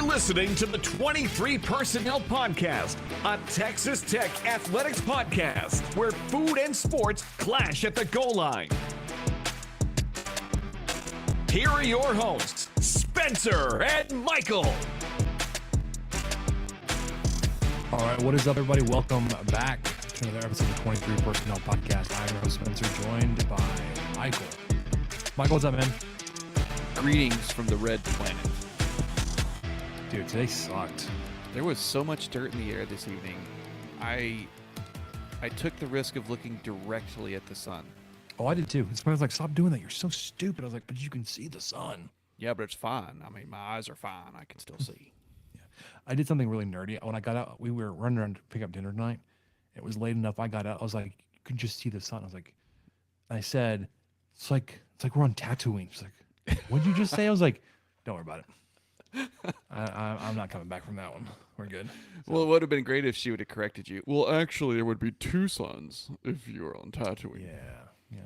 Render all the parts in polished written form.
You're listening to the 23 Personnel Podcast, a Texas Tech athletics podcast where food and sports clash at the goal line. Here are your hosts, Spencer and Michael. All right, what is up, everybody? Welcome back to another episode of the 23 Personnel Podcast. I'm your host, Spencer, joined by Michael. Michael, what's up, man? Greetings from the Red Planet. Dude, today sucked. There was so much dirt in the air this evening. I took the risk of looking directly at the sun. Oh, I did too. I was like, stop doing that. You're so stupid. I was like, but you can see the sun. Yeah, but it's fine. I mean, my eyes are fine. I can still see. Yeah. I did something really nerdy. When I got out, we were running around to pick up dinner tonight. It was late enough. I got out. I was like, you can just see the sun. I was like, I said, it's like we're on Tatooine. She's like, what'd you just say? I was like, don't worry about it. I'm not coming back from that one. We're good. So. Well, it would have been great if she would have corrected you. Well, actually, there would be two suns if you were on Tatooine. Yeah.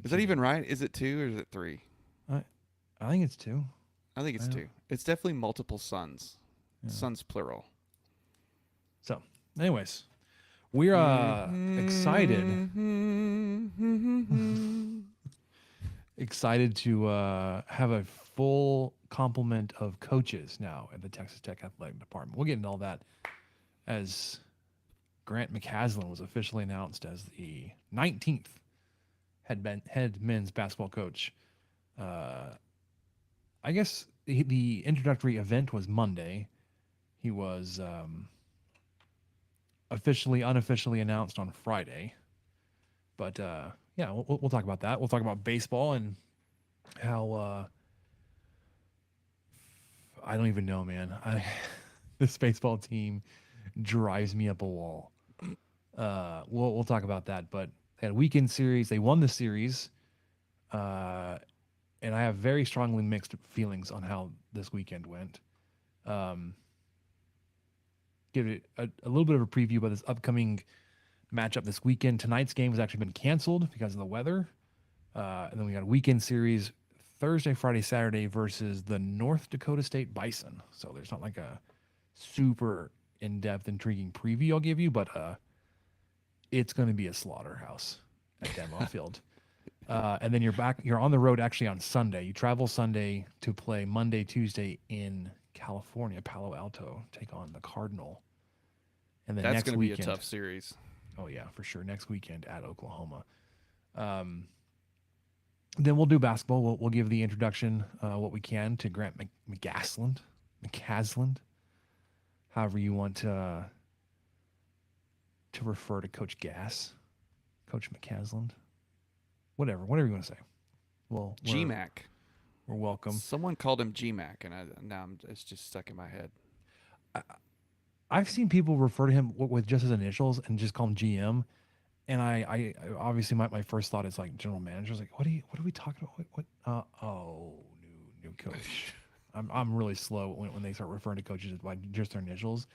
Is that even right? Is it two or is it three? I think it's two. I think it's two. It's definitely multiple suns. Yeah. Suns plural. So, anyways, we're excited to have a full complement of coaches now at the Texas Tech Athletic Department. We'll get into all that as Grant McCasland was officially announced as the 19th head men's basketball coach. I guess the introductory event was Monday. He was unofficially announced on Friday. But yeah, we'll talk about that. We'll talk about baseball and how I don't even know, man. This baseball team drives me up a wall. We'll talk about that. But they had a weekend series. They won the series. And I have very strongly mixed feelings on how this weekend went. Give it a little bit of a preview about this upcoming matchup this weekend. Tonight's game has actually been canceled because of the weather. And then we got a weekend series Thursday, Friday, Saturday versus the North Dakota State Bison. So there's not like a super in-depth, intriguing preview I'll give you, but it's going to be a slaughterhouse at Demo Field. And then you're on the road actually on Sunday. You travel Sunday to play Monday, Tuesday in California, Palo Alto, take on the Cardinal. And then that's next going to weekend, be a tough series. Oh yeah, for sure. Next weekend at Oklahoma. Then we'll do basketball. We'll give the introduction, what we can, to Grant McCasland, however you want to refer to Coach Gass, Coach McCasland, whatever you want to say. Well, GMAC. We're welcome. Someone called him GMAC, and it's just stuck in my head. I've seen people refer to him with just his initials and just call him GM. And I obviously my first thought is like general manager. Like, what are we talking about? New coach. I'm really slow when they start referring to coaches by just their initials,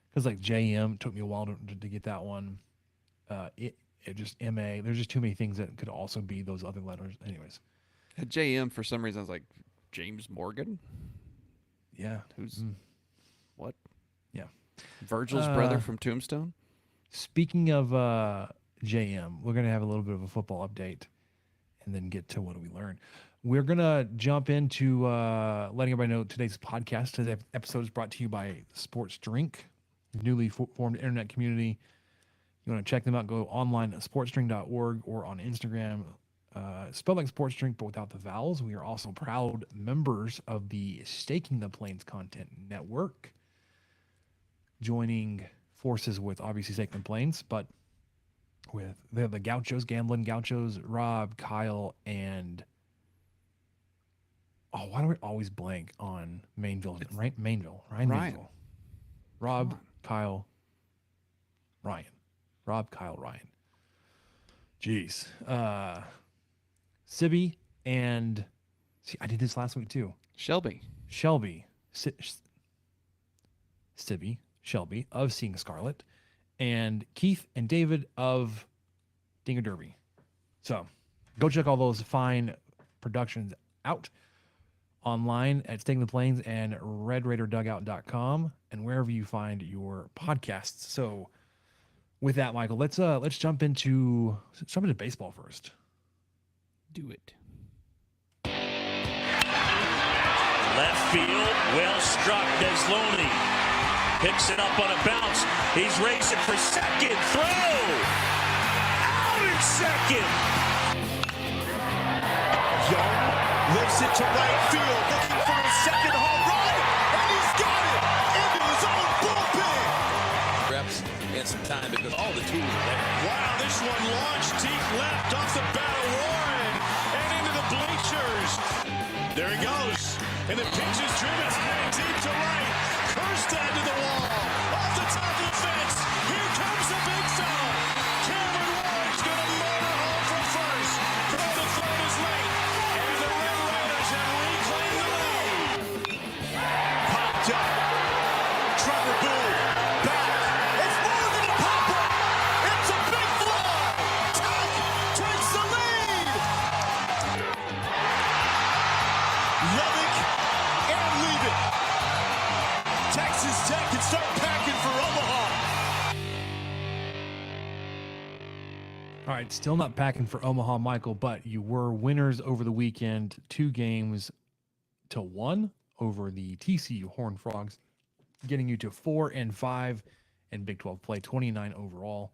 because like JM took me a while to get that one. It just MA. There's just too many things that could also be those other letters. Anyways, At JM for some reason I was like James Morgan. Yeah. Who's what? Yeah. Virgil's brother from Tombstone. Speaking of JM, we're going to have a little bit of a football update and then get to what do we learn. We're going to jump into letting everybody know today's podcast. Today's episode is brought to you by Sports Drink, newly formed internet community. You want to check them out, go online at sportsdrink.org or on Instagram. Spelled like Sports Drink, but without the vowels. We are also proud members of the Staking the Plains Content Network, joining forces with obviously Staking the Plains, but with the Gauchos, Gambling Gauchos, Rob, Kyle, and why do we always blank on Mainville? Right, Mainville, Ryan. Mainville. Rob, Kyle, Ryan. Rob, Kyle, Ryan. Jeez. Sibby and I did this last week too. Shelby, Sibby, Shelby of Seeing Scarlet, and Keith and David of Dinger Derby. So go check all those fine productions out. online at Staking the Plains and RedRaiderDugout.com and wherever you find your podcasts. So with that, Michael, let's jump into baseball first. Do it. Left field, well struck. Desloney picks it up on a bounce. He's racing for second. Throw! Out in second! Young lifts it to right field, looking for a second home run, and he's got it into his own bullpen. Reps and some time because all the tools are there. Wow, this one launched deep left off the bat of Warren and into the bleachers. There he goes, and the pitch is driven deep to right. Kjerstad to the wall, off the top of the fence. Here comes the big fella. Cameron Warren's going to motor home from first. Throw to third is late, and the Red Raiders have reclaimed the lead. Popped up. Trevor Boone back. It's more than a pop-up. It's a big fly. Tech takes the lead. Levick and leave it. Texas Tech can start packing for Omaha. All right, still not packing for Omaha, Michael, but you were winners over the weekend, 2-1 over the TCU Horned Frogs, getting you to 4-5 in Big 12 play, 29 overall.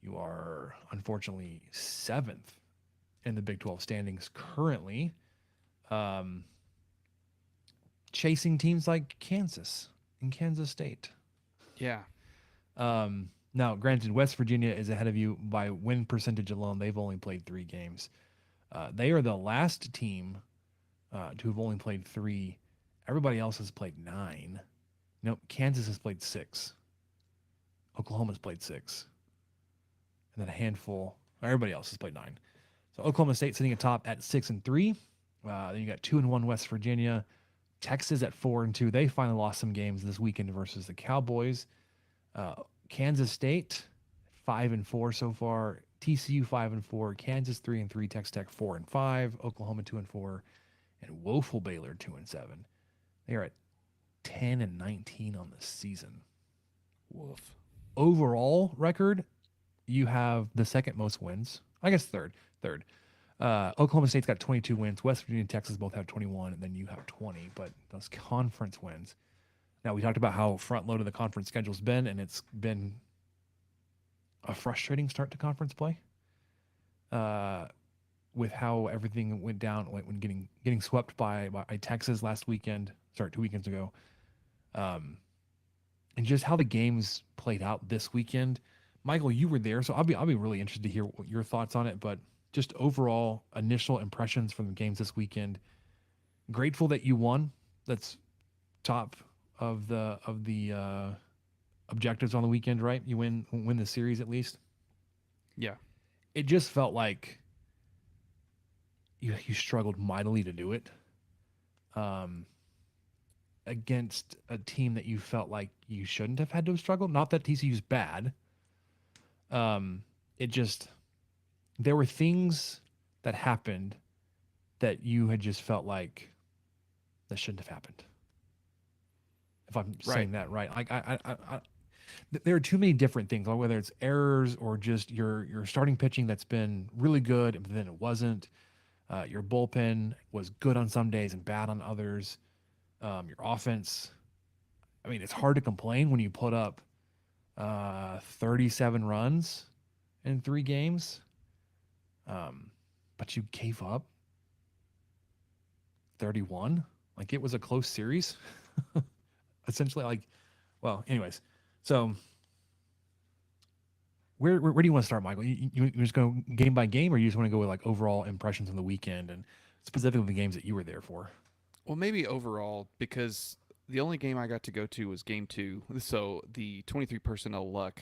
You are unfortunately 7th in the Big 12 standings currently, chasing teams like Kansas and Kansas State. Yeah. Now, granted, West Virginia is ahead of you by win percentage alone. They've only played 3 games. They are the last team to have only played 3. Everybody else has played 9. Nope, Kansas has played 6. Oklahoma's played 6. And then a handful. Everybody else has played 9. So Oklahoma State sitting atop at 6-3. Then you got 2-1 West Virginia. Texas at 4-2. They finally lost some games this weekend versus the Cowboys. Kansas State 5-4 so far. TCU 5-4. Kansas 3-3. Texas Tech 4-5. Oklahoma 2-4, and woeful Baylor 2-7. They are at 10-19 on the season. Woof. Overall record, you have the second most wins. I guess third. Oklahoma State's got 22 wins. West Virginia and Texas both have 21, and then you have 20. But those conference wins. Now, we talked about how front-loaded the conference schedule's been, and it's been a frustrating start to conference play with how everything went down when getting swept by Texas last weekend. Sorry, 2 weekends ago. And just how the games played out this weekend. Michael, you were there, so I'll be really interested to hear what your thoughts on it, but just overall initial impressions from the games this weekend. Grateful that you won. That's top of the objectives on the weekend, right? You win the series at least. Yeah. It just felt like you struggled mightily to do it against a team that you felt like you shouldn't have had to struggle. Not that TCU's bad. It just, there were things that happened that you had just felt like that shouldn't have happened. If I'm saying that right, like there are too many different things, whether it's errors or just your starting pitching that's been really good, but then it wasn't. Your bullpen was good on some days and bad on others. Your offense, I mean, it's hard to complain when you put up 37 runs in 3 games, but you gave up 31. Like, it was a close series. Essentially, like, well, anyways, so where do you want to start, Michael? You just go game by game, or you just want to go with like overall impressions of the weekend and specifically the games that you were there for? Well, maybe overall, because the only game I got to go to was game 2. So the 23 personnel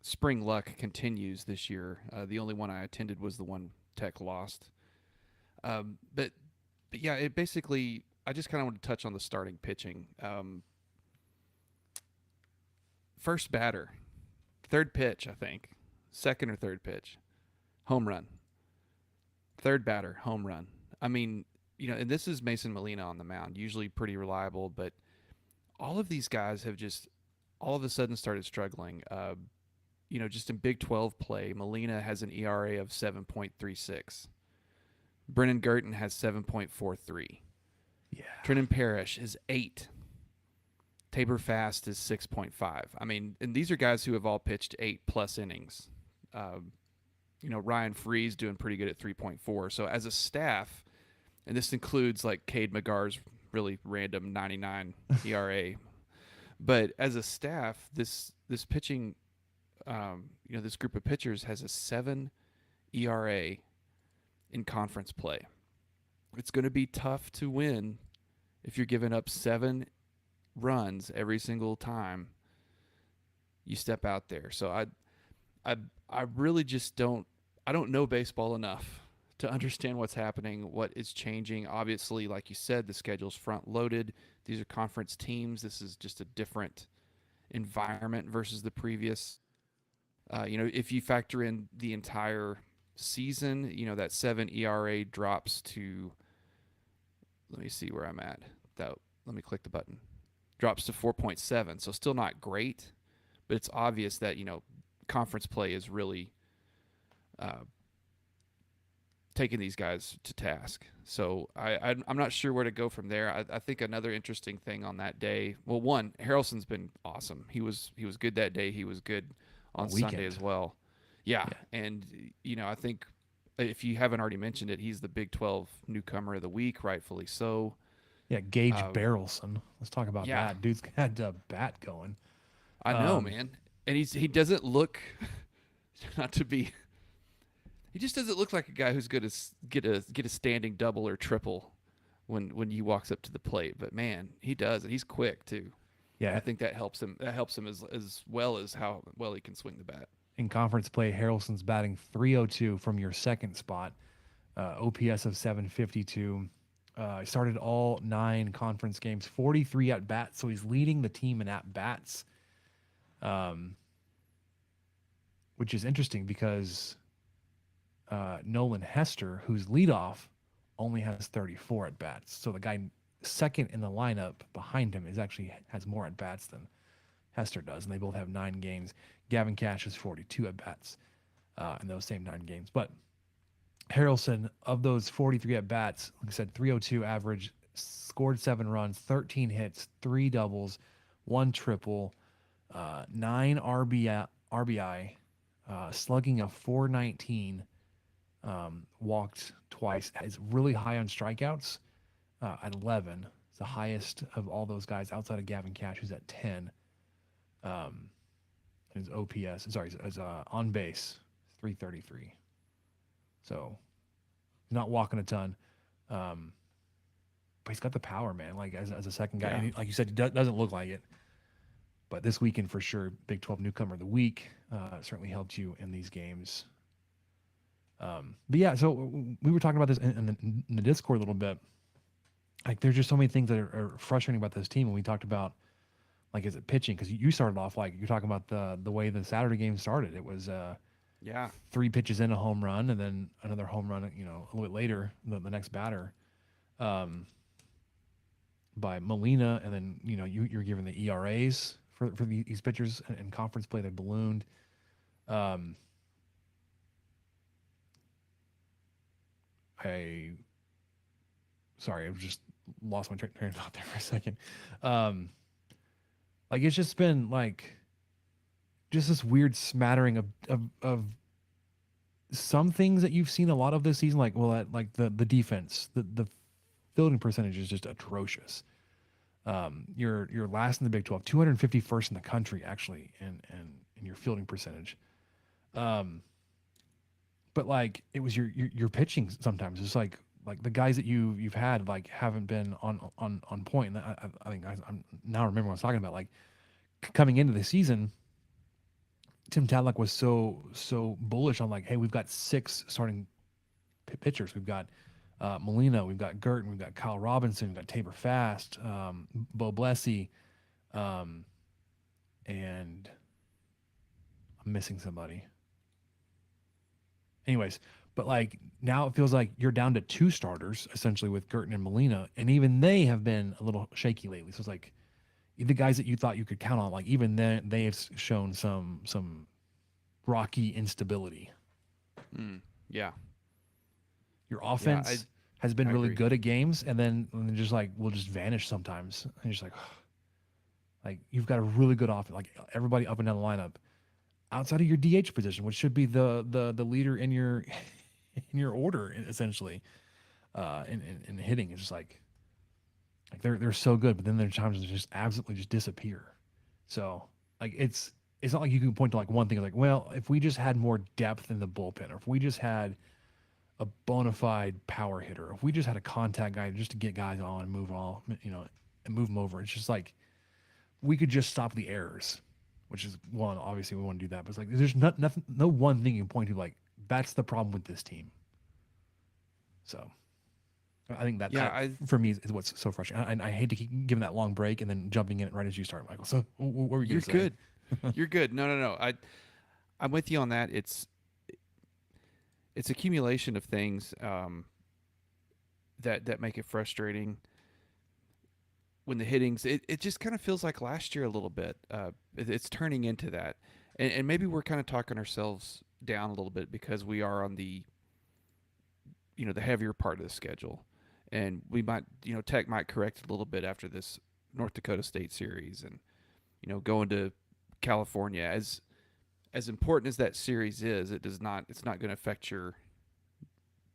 spring luck continues this year. The only one I attended was the one Tech lost. But yeah, it basically, I just kind of want to touch on the starting pitching. First batter, third pitch, I think, second or third pitch, home run. Third batter, home run. I mean, and this is Mason Molina on the mound, usually pretty reliable, but all of these guys have just all of a sudden started struggling. Just in Big 12 play, Molina has an ERA of 7.36. Brennan Gurton has 7.43. Yeah. Trenton Parrish is 8. Tabor Fast is 6.5. I mean, and these are guys who have all pitched 8+ innings. Ryan Freese doing pretty good at 3.4. So as a staff, and this includes like Cade McGar's really random 99 ERA, but as a staff, this pitching, this group of pitchers has a 7 ERA in conference play. It's going to be tough to win if you're giving up 7 runs every single time you step out there. So I really just don't know baseball enough to understand what's happening, what is changing. Obviously, like you said, the schedule's front loaded. These are conference teams. This is just a different environment versus the previous. If you factor in the entire season, that 7 ERA drops to, let me see where I'm at. Let me click the button. Drops to 4.7. So still not great, but it's obvious that, conference play is really taking these guys to task. So I'm not sure where to go from there. I think another interesting thing on that day, well, one, Harrelson's been awesome. He was good that day. He was good on Sunday as well. Yeah. And, I think if you haven't already mentioned it, he's the Big 12 newcomer of the week, rightfully so. Yeah, Gage Barrelson. Let's talk about that. Dude's had a bat going. I know, man. And he doesn't look, he just doesn't look like a guy who's going to get a standing double or triple when he walks up to the plate. But man, he does, and he's quick too. Yeah, I think that helps him. That helps him as well as how well he can swing the bat. In conference play, Harrelson's batting .302 from your second spot, OPS of 752. Started all 9 conference games, 43 at bats, so he's leading the team in at bats, which is interesting because Nolan Hester, who's leadoff, only has 34 at bats. So the guy second in the lineup behind him has more at bats than Hester does, and they both have 9 games. Gavin Cash has 42 at bats in those same 9 games. But Harrelson, of those 43 at bats, like I said, .302 average, scored 7 runs, 13 hits, 3 doubles, 1 triple, 9 RBI, slugging of .419, walked twice. Is really high on strikeouts at 11. It's the highest of all those guys outside of Gavin Cash, who's at 10. His OPS, his on base, 333. So he's not walking a ton, but he's got the power, man. Like as a second guy, and like you said, he doesn't look like it. But this weekend for sure, Big 12 newcomer of the week, certainly helped you in these games. But yeah, so we were talking about this in the Discord a little bit. Like there's just so many things that are frustrating about this team, and we talked about. Like, is it pitching? Because you started off like you're talking about the way the Saturday game started. It was 3 pitches in, a home run, and then another home run. A little bit later, the next batter, by Molina, and then you're given the ERAs for these pitchers in conference play. They ballooned. I just lost my train of thought there for a second. Like it's just been like just this weird smattering of some things that you've seen a lot of this season, like the defense, the fielding percentage is just atrocious. You're last in the Big 12, 251st in the country actually, in your fielding percentage. But like it was your pitching sometimes. It's like the guys that you've had like haven't been on point. And I think I'm now remember what I was talking about. Like coming into the season, Tim Tadlock was so bullish on like, hey, we've got 6 starting pitchers. We've got Molina, we've got Gurton, we've got Kyle Robinson, we've got Tabor Fast, Bo Blessy, and I'm missing somebody. Anyways, But like now it feels like you're down to 2 starters essentially with Girton and Molina, and even they have been a little shaky lately. So it's like the guys that you thought you could count on, like even then they have shown some rocky instability. Yeah. Your offense has been I really agree. good at games, and then just like will just vanish sometimes. And you're just like you've got a really good offense, like everybody up and down the lineup, outside of your DH position, which should be the leader in your in your order essentially, in hitting. It's just like they're so good, but then there are times they just absolutely just disappear. So like it's not like you can point to like one thing like, well, if we just had more depth in the bullpen, or if we just had a bona fide power hitter, if we just had a contact guy just to get guys on and move all, and move them over. It's just like we could just stop the errors, which is one. Obviously, we want to do that, but it's like there's nothing, no one thing you can point to like that's the problem with this team. So I think that, for me is what's so frustrating. I hate to keep giving that long break and then jumping in right as you start, Michael. So what were you? You're saying? good. You're good. No. I'm with you on that. It's accumulation of things that make it frustrating. When the hittings, it just kind of feels like last year a little bit. It's turning into that, and maybe we're kind of talking ourselves down a little bit because we are on the the heavier part of the schedule, and we might Tech might correct a little bit after this North Dakota State series, and going to California, as important as that series is, it's not going to affect your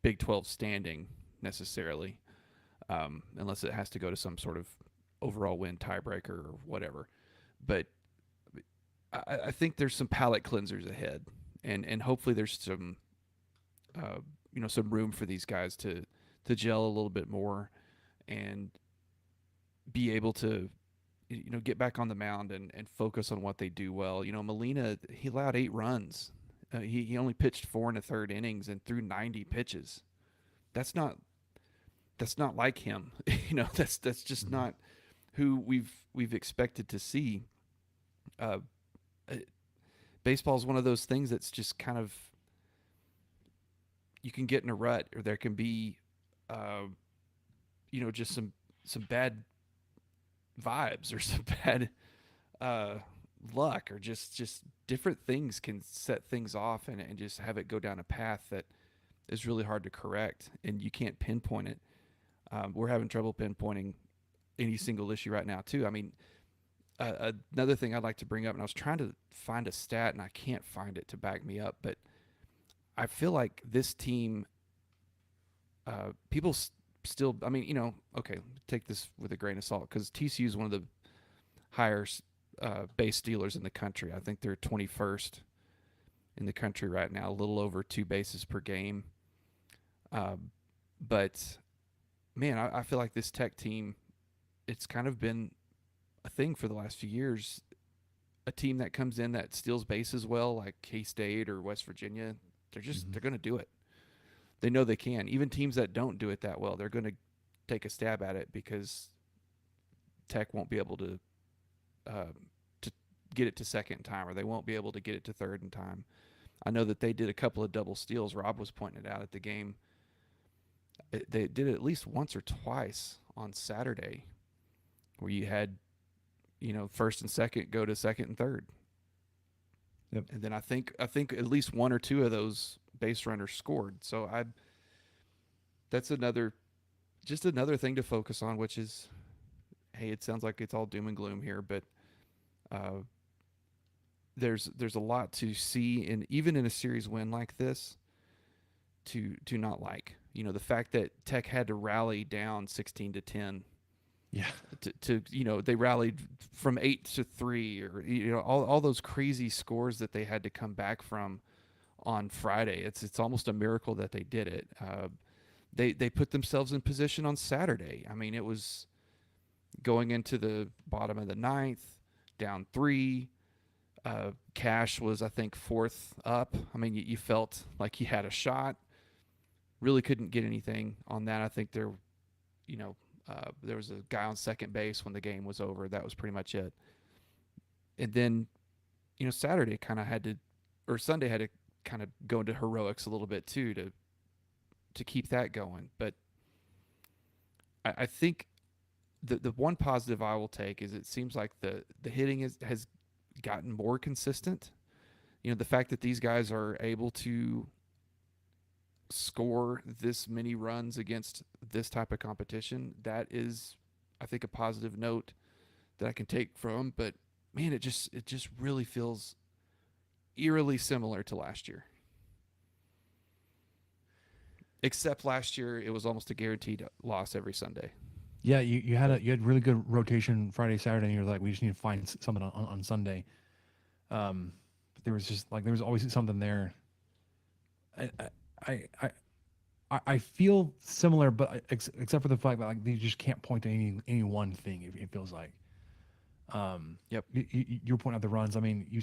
Big 12 standing necessarily, unless it has to go to some sort of overall win tiebreaker or whatever. But I think there's some palate cleansers ahead, and hopefully there's some some room for these guys to gel a little bit more and be able to get back on the mound and focus on what they do well. Molina, he allowed 8 runs. He only pitched 4 1/3 innings and threw 90 pitches. That's not like him. That's just not who we've expected to see. Baseball is one of those things that's just kind of, you can get in a rut, or there can be just some bad vibes or some bad luck, or just different things can set things off and just have it go down a path that is really hard to correct, and you can't pinpoint it. We're having trouble pinpointing any single issue right now too. I mean, another thing I'd like to bring up, and I was trying to find a stat and I can't find it to back me up, but I feel like this team, people still, I mean, okay, take this with a grain of salt, because TCU is one of the higher base stealers in the country. I think they're 21st in the country right now, a little over 2 bases per game. But man, I feel like this Tech team, it's kind of been a thing for the last few years. A team that comes in that steals bases well, like K-State or West Virginia, they're going to do it. They know they can. Even teams that don't do it that well, they're going to take a stab at it, because Tech won't be able to get it to second in time, or they won't be able to get it to third in time. I know that they did a couple of double steals. Rob was pointing it out at the game. They did it at least once or twice on Saturday, where you had, first and second go to second and third. Yep. And then I think at least 1 or 2 of those base runners scored. So that's another thing to focus on, which is, hey, it sounds like it's all doom and gloom here, but there's a lot to see, and even in a series win like this, to not like. The fact that Tech had to rally down 16-10. Yeah. To they rallied from 8-3, or all those crazy scores that they had to come back from on Friday. It's almost a miracle that they did it. They put themselves in position on Saturday. I mean, it was going into the bottom of the 9th, down 3. Cash was, I think, 4th up. I mean, you felt like he had a shot. Really couldn't get anything on that. I think there was a guy on second base when the game was over. That was pretty much it. And then, Saturday kind of Sunday had to kind of go into heroics a little bit too, to to keep that going. But I think the one positive I will take is it seems like the hitting has gotten more consistent. You know, the fact that these guys are able to score this many runs against this type of competition, that is, I think, a positive note that I can take from. But man, it just really feels eerily similar to last year. Except last year, it was almost a guaranteed loss every Sunday. Yeah, you had really good rotation Friday, Saturday, and you're like, we just need to find something on Sunday. But there was always something there. I feel similar, but except for the fact that like you just can't point to any one thing. It feels like. Yep. You're pointing out the runs. I mean, you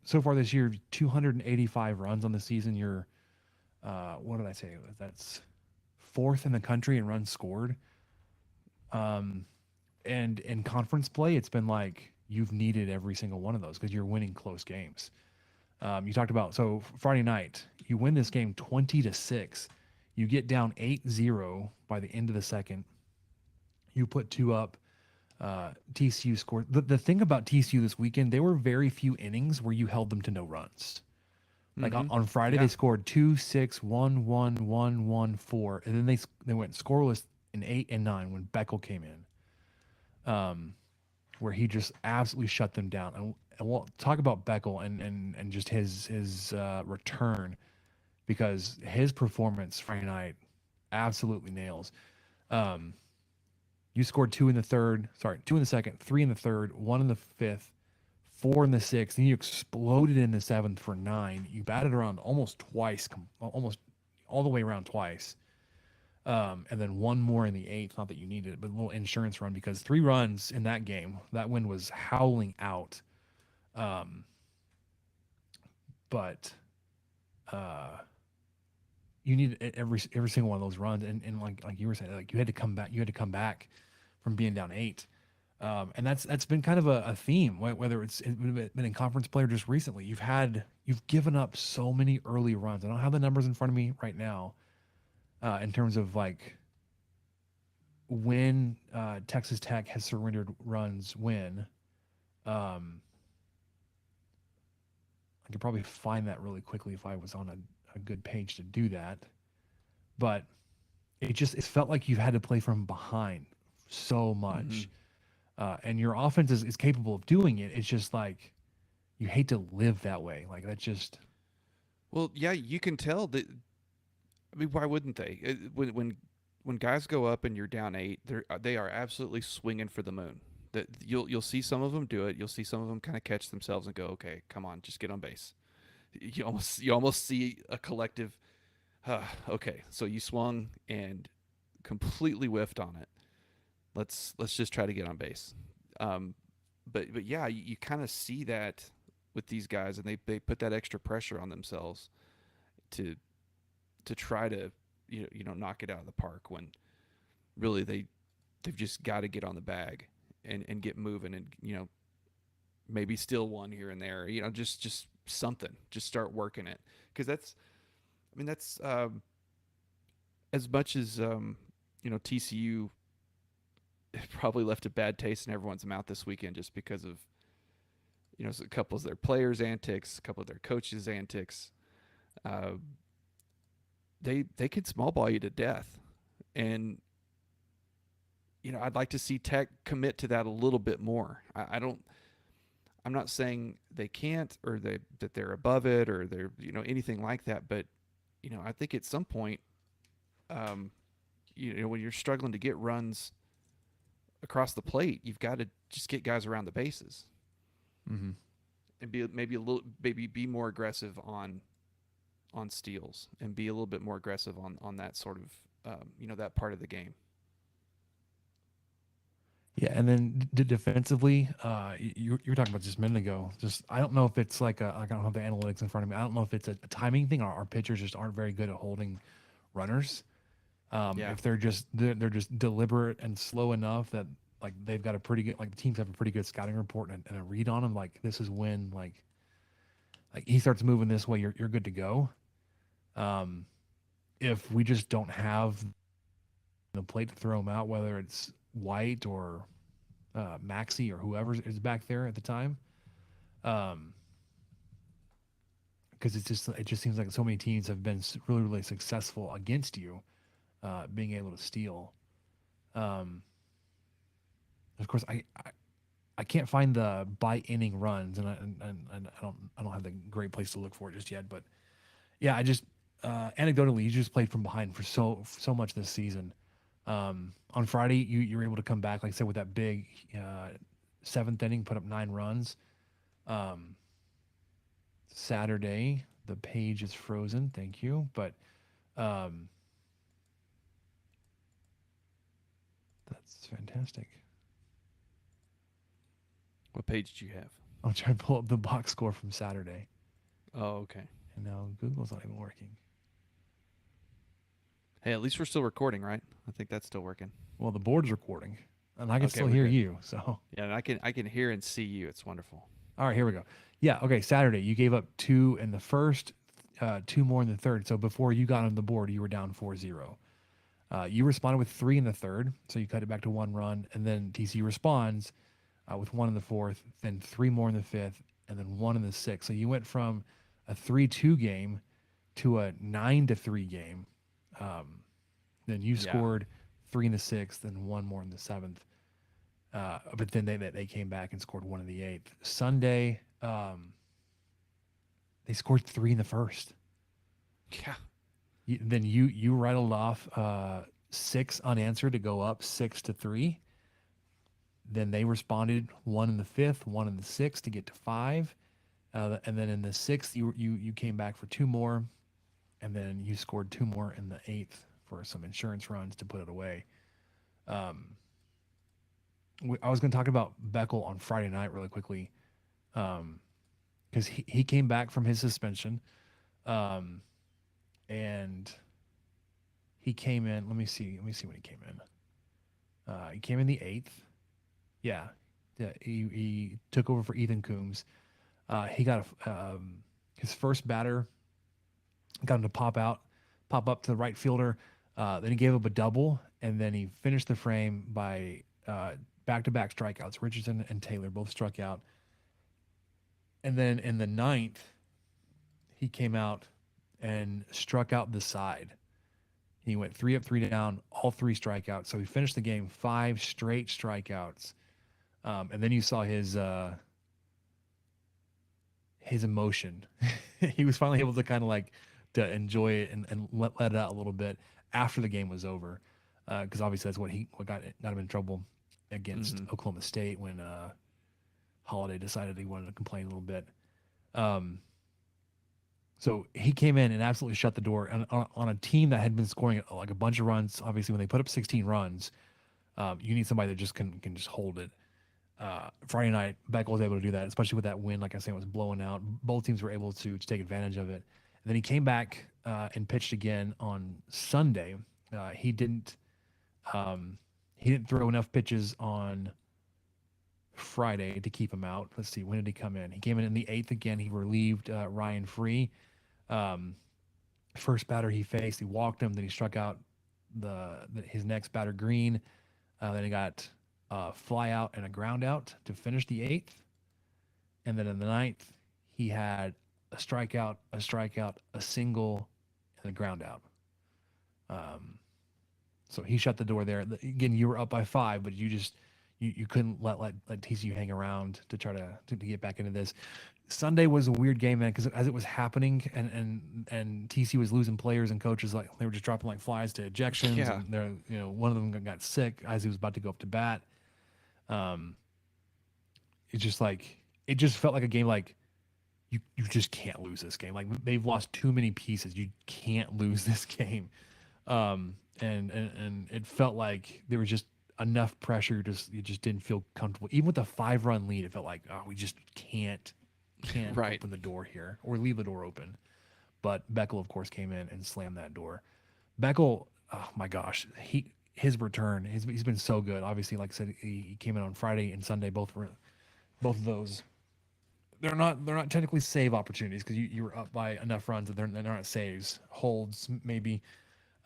so far this year 285 runs on the season. You're what did I say? That's fourth in the country in runs scored. And in conference play, it's been like you've needed every single one of those because you're winning close games. You talked about, so Friday night, you win this game 20-6. You get down 8-0 by the end of the second. You put 2 up. TCU scored. The thing about TCU this weekend, there were very few innings where you held them to no runs. Like on Friday, they scored 2, 6, 1, 1, 1, 1, 4, and then they went scoreless in 8 and 9 when Beckel came in, where he just absolutely shut them down. And we'll talk about Beckel and just his return, because his performance Friday night absolutely nails. You scored 2 in the second, 3 in the third, 1 in the fifth, 4 in the sixth, and you exploded in the seventh for 9. You batted around almost twice, almost all the way around twice. And then 1 more in the eighth, not that you needed it, but a little insurance run, because 3 runs in that game, that wind was howling out. But you needed every single one of those runs, and like you were saying, like you had to come back from being down 8. And that's been kind of a theme, whether it's been in conference play or just recently. You've given up so many early runs. I don't have the numbers in front of me right now, in terms of like when Texas Tech has surrendered runs when. I could probably find that really quickly if I was on a good page to do that. But it felt like you had to play from behind so much. And your offense is capable of doing it. It's just like you hate to live that way. Like that's just. Well, yeah, you can tell that. I mean, why wouldn't they? When guys go up and you're down 8, they are absolutely swinging for the moon. That you'll see some of them do it. You'll see some of them kind of catch themselves and go, okay, come on, just get on base. You almost see a collective. Okay, so you swung and completely whiffed on it. Let's just try to get on base. But yeah, you kind of see that with these guys, and they put that extra pressure on themselves to try to knock it out of the park, when really they've just got to get on the bag and get moving, and maybe steal one here and there, just something, just start working it, because that's as much as TCU probably left a bad taste in everyone's mouth this weekend, just because of a couple of their players' antics, a couple of their coaches' antics. They could small ball you to death, and I'd like to see Tech commit to that a little bit more. I'm not saying they can't, or that they're above it, or they're anything like that, but I think at some point, when you're struggling to get runs across the plate, you've got to just get guys around the bases, and be more aggressive on steals, and be a little bit more aggressive on that sort of that part of the game. Yeah, and then defensively, you were talking about just a minute ago. Just I don't know if it's like I don't have the analytics in front of me. I don't know if it's a timing thing. Our pitchers just aren't very good at holding runners. If they're just deliberate and slow enough that like they've got a pretty good, like the teams have a pretty good scouting report and a read on them. Like this is when like he starts moving this way, you're good to go. if we just don't have the plate to throw them out, whether it's White or Maxey or whoever is back there at the time, because it just seems like so many teams have been really, really successful against you, being able to steal. Of course, I can't find the by inning runs, and I don't have the great place to look for it just yet. But yeah, I just anecdotally, you just played from behind for so much this season. On Friday, you were able to come back, like I said, with that big 7th inning, put up 9 runs. Saturday, the page is frozen. Thank you, but that's fantastic. What page did you have? I'm trying to pull up the box score from Saturday, Oh, okay. and now Google's not even working. Hey, at least we're still recording, right? I think that's still working. Well, the board's recording, and I can Okay, still we're hear good. you. So, Yeah, and I can hear and see you. It's wonderful. all right, here we go. Yeah, okay. Saturday, you gave up 2 in the first, 2 more in the third. So before you got on the board, you were down 4-0. You responded with 3 in the third, so you cut it back to 1 run, and then TCU responds with 1 in the fourth, then 3 more in the fifth, and then 1 in the sixth. So you went from a 3-2 game to a 9-3 game. Then you scored 3 in the sixth and 1 more in the seventh. But then they came back and scored 1 in the eighth. Sunday, they scored 3 in the first. Yeah. Then you rattled off 6 unanswered to go up 6-3. Then they responded 1 in the fifth, 1 in the sixth to get to 5. And then in the sixth, you came back for 2 more, and then you scored 2 more in the eighth for some insurance runs to put it away. I was going to talk about Beckel on Friday night really quickly, because he came back from his suspension, and he came in. Let me see when he came in. He came in the 8th. Yeah. He took over for Ethan Coombs. He got his first batter, got him to pop up to the right fielder. Then he gave up a double, and then he finished the frame by back-to-back strikeouts. Richardson and Taylor both struck out. And then in the 9th, he came out and struck out the side. He went 3 up, 3 down, all 3 strikeouts. So he finished the game 5 straight strikeouts. And then you saw his emotion. He was finally able to kind of like to enjoy it and let it out a little bit after the game was over, because obviously that's what got him in trouble against Oklahoma State when Holiday decided he wanted to complain a little bit. So he came in and absolutely shut the door on a team that had been scoring like a bunch of runs. Obviously, when they put up 16 runs, you need somebody that just can just hold it. Friday night, Beckel was able to do that, especially with that wind. Like I said, it was blowing out. Both teams were able to take advantage of it. And then he came back and pitched again on Sunday. He didn't throw enough pitches on Friday to keep him out. Let's see, when did he come in? He came in the 8th again. He relieved Ryan Free. First batter he faced, he walked him. Then he struck out his next batter, Green. Then he got a fly out and a ground out to finish the 8th. And then in the 9th, he had a strikeout, a single, and a ground out. So he shut the door there. Again, you were up by 5, but you couldn't let TCU hang around to try to get back into this. Sunday was a weird game, man, because as it was happening and TCU was losing players and coaches, like they were just dropping like flies to ejections. Yeah. And they're, one of them got sick as he was about to go up to bat. It's just like it just felt like a game like you just can't lose this game. Like they've lost too many pieces. You can't lose this game. And it felt like there was just enough pressure. You just didn't feel comfortable. Even with a 5-run lead, it felt like, we just can't Right. open the door here or leave the door open. But Beckel, of course, came in and slammed that door. Beckel, oh my gosh, his return, he's been so good. Obviously, like I said, he came in on Friday and Sunday. Both of those. They're not technically save opportunities because you were up by enough runs that they're not saves. Holds maybe.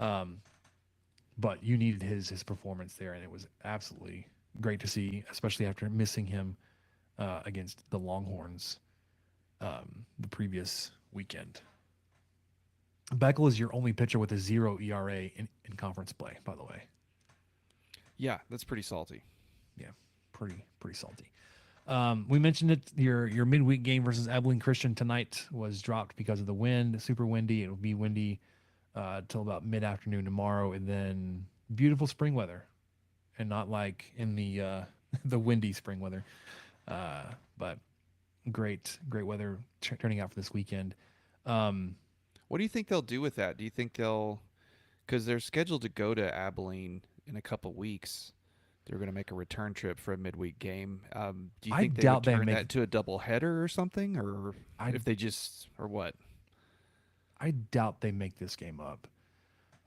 But you needed his performance there, and it was absolutely great to see, especially after missing him against the Longhorns the previous weekend. Beckel is your only pitcher with a 0 ERA in conference play, by the way. Yeah, that's pretty salty. Yeah, pretty salty. We mentioned it. Your midweek game versus Abilene Christian tonight was dropped because of the wind. Super windy. It will be windy till about mid-afternoon tomorrow, and then beautiful spring weather, and not like in the the windy spring weather. But great weather turning out for this weekend. What do you think they'll do with that? Do you think because they're scheduled to go to Abilene in a couple weeks. They're going to make a return trip for a midweek game. Do you think they would turn that to a doubleheader or something, or if they just or what? I doubt they make this game up.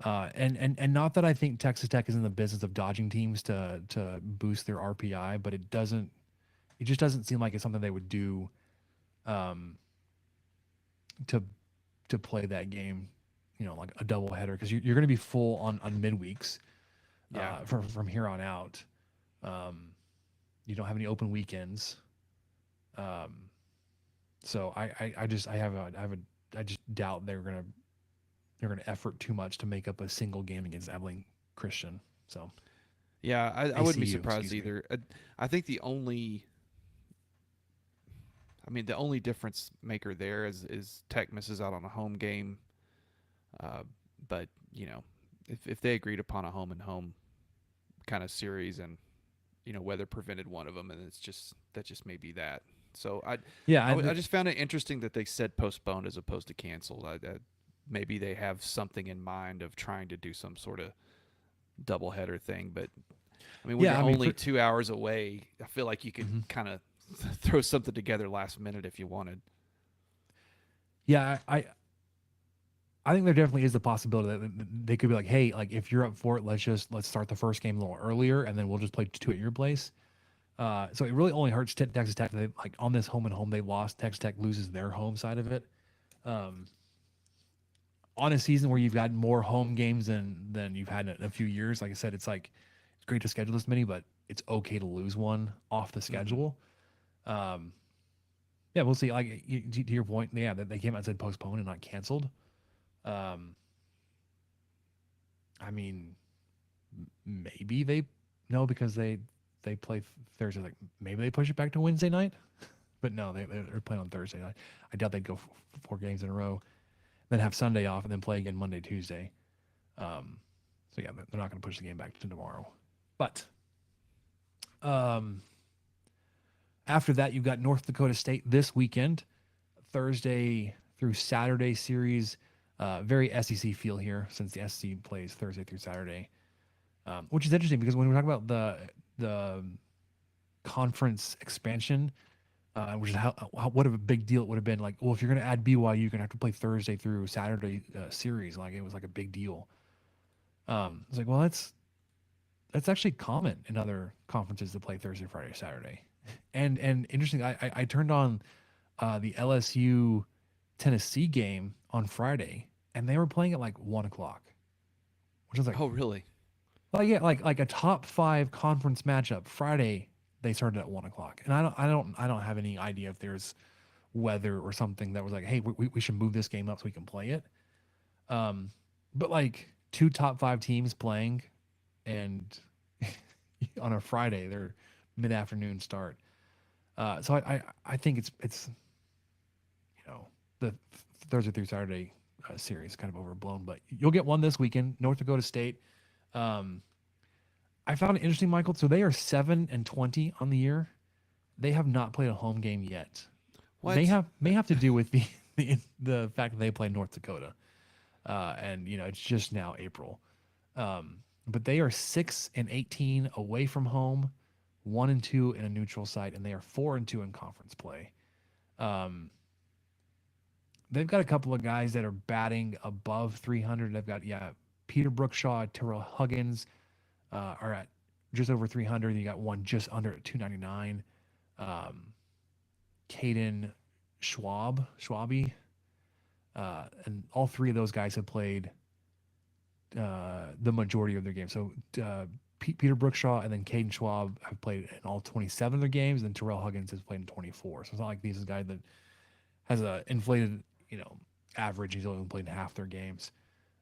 And not that I think Texas Tech is in the business of dodging teams to boost their RPI, but it just doesn't seem like it's something they would do to play that game, like a doubleheader, because you're going to be full on midweeks from here on out. You don't have any open weekends. So I just doubt they're gonna effort too much to make up a single game against Abilene Christian. So yeah, I wouldn't be surprised either. I think the only difference maker there is Tech misses out on a home game. But if they agreed upon a home and home kind of series, and weather prevented one of them, and that just may be that. So I just found it interesting that they said postponed as opposed to canceled. Maybe they have something in mind of trying to do some sort of doubleheader thing. But when you're only 2 hours away, I feel like you could kind of throw something together last minute if you wanted. Yeah, I think there definitely is the possibility that they could be like, hey, like if you're up for it, let's start the first game a little earlier, and then we'll just play 2 at your place. So it really only hurts Texas Tech. Like on this home and home, they lost. Texas Tech loses their home side of it. On a season where you've got more home games than you've had in a few years, like I said, it's great to schedule this many, but it's okay to lose one off the schedule. Yeah, we'll see. Like to your point, yeah, that they came out and said postponed and not canceled. I mean, maybe because they play Thursday. Like maybe they push it back to Wednesday night, but no, they're playing on Thursday night. I doubt they'd go 4 games in a row, then have Sunday off, and then play again Monday, Tuesday. So yeah, they're not going to push the game back to tomorrow. But after that, you've got North Dakota State this weekend, Thursday through Saturday series. Very SEC feel here, since the SEC plays Thursday through Saturday, which is interesting because when we talk about the conference expansion, which is what a big deal it would have been. Like, well, if you're going to add BYU, you're going to have to play Thursday through Saturday series. Like, it was like a big deal. It's like, well, that's actually common in other conferences to play Thursday, Friday, Saturday. And interesting, I turned on the LSU Tennessee game on Friday, and they were playing at like 1:00, which was like, oh really? Well, yeah, like a top 5 conference matchup Friday. They started at 1:00, and I don't have any idea if there's weather or something that was like, hey, we should move this game up so we can play it. But like 2 top 5 teams playing, and on a Friday, they're mid-afternoon start. So I think it's the Thursday through Saturday series kind of overblown, but you'll get one this weekend, North Dakota State. I found it interesting, Michael. So they are 7-20 on the year. They have not played a home game yet. What? May have to do with the fact that they play North Dakota, and it's just now April. But they are 6-18 away from home, 1-2 in a neutral site, and they are 4-2 in conference play. They've got a couple of guys that are batting above 300. They've got Peter Brookshaw, Terrell Huggins are at just over 300. You got one just under at 299. Caden Schwabe, and all 3 of those guys have played the majority of their games. So Peter Brookshaw and then Caden Schwab have played in all 27 of their games, and Terrell Huggins has played in 24. So it's not like he's a guy that has a inflated, average. He's only played in half their games.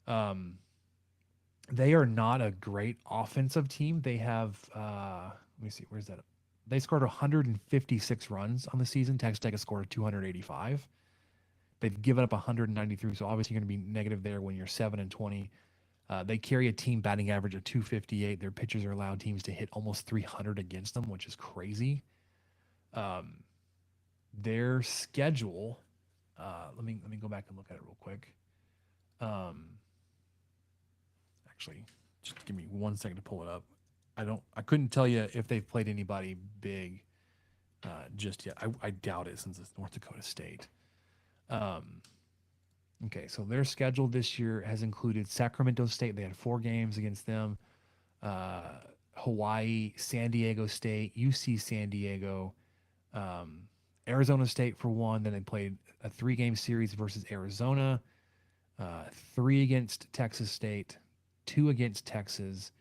They are not a great offensive team. They have, let me see, where's that? They scored 156 runs on the season. Texas Tech has scored 285. They've given up 193, so obviously you're going to be negative there when you're 7-20. They carry a team batting average of 258. Their pitchers are allowed teams to hit almost 300 against them, which is crazy. Their schedule, let me go back and look at it real quick. Actually, just give me 1 second to pull it up. I couldn't tell you if they've played anybody big just yet. I doubt it since it's North Dakota State. Okay, so their schedule this year has included Sacramento State. They had 4 games against them. Hawaii, San Diego State, UC San Diego, Arizona State for 1. Then they played a 3-game series versus Arizona, 3 against Texas State, 2 against Texas,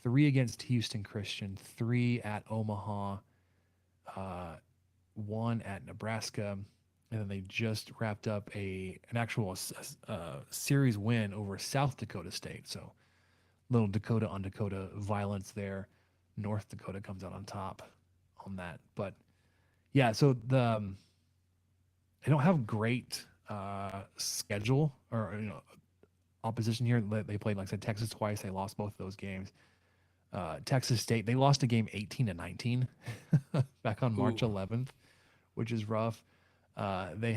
3 against Houston Christian, 3 at Omaha, 1 at Nebraska. And then they just wrapped up an actual series win over South Dakota State. So little Dakota on Dakota violence there. North Dakota comes out on top on that. But yeah, so they don't have great schedule or opposition here. They played, like I said, Texas twice. They lost both of those games. Texas State, they lost a game 18-19 back on March 11th, which is rough. They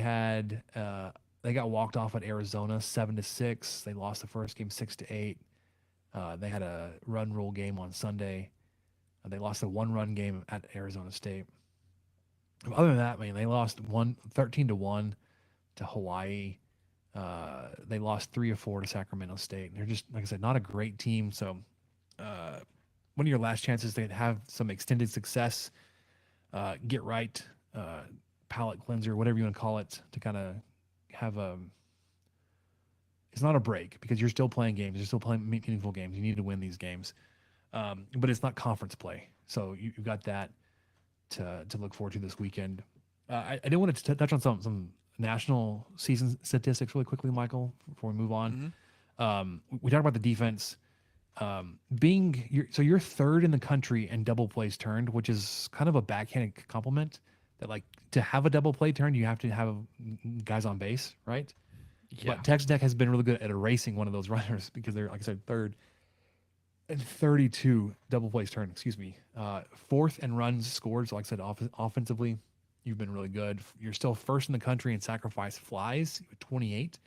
got walked off at Arizona 7-6. They lost the first game 6-8. They had a run rule game on Sunday. They lost a 1-run game at Arizona State. Other than that, they lost 13-1 to Hawaii. They lost 3-4 to Sacramento State. They're just, like I said, not a great team. So one of your last chances to have some extended success, get right, palate cleanser, whatever you want to call it, to kind of have it's not a break because you're still playing games. You're still playing meaningful games. You need to win these games. But it's not conference play. So you've got that to look forward to this weekend. I did want to touch on some national season statistics really quickly, Michael, before we move on. We talked about the defense. You're third in the country in double plays turned, which is kind of a backhanded compliment. That, like, to have a double play turned, you have to have guys on base, right? Yeah. But Texas Tech has been really good at erasing one of those runners because they're, like I said, third and 32 double plays turned. Excuse me. Fourth in runs scored. So, like I said, offensively, you've been really good. You're still first in the country in sacrifice flies, 28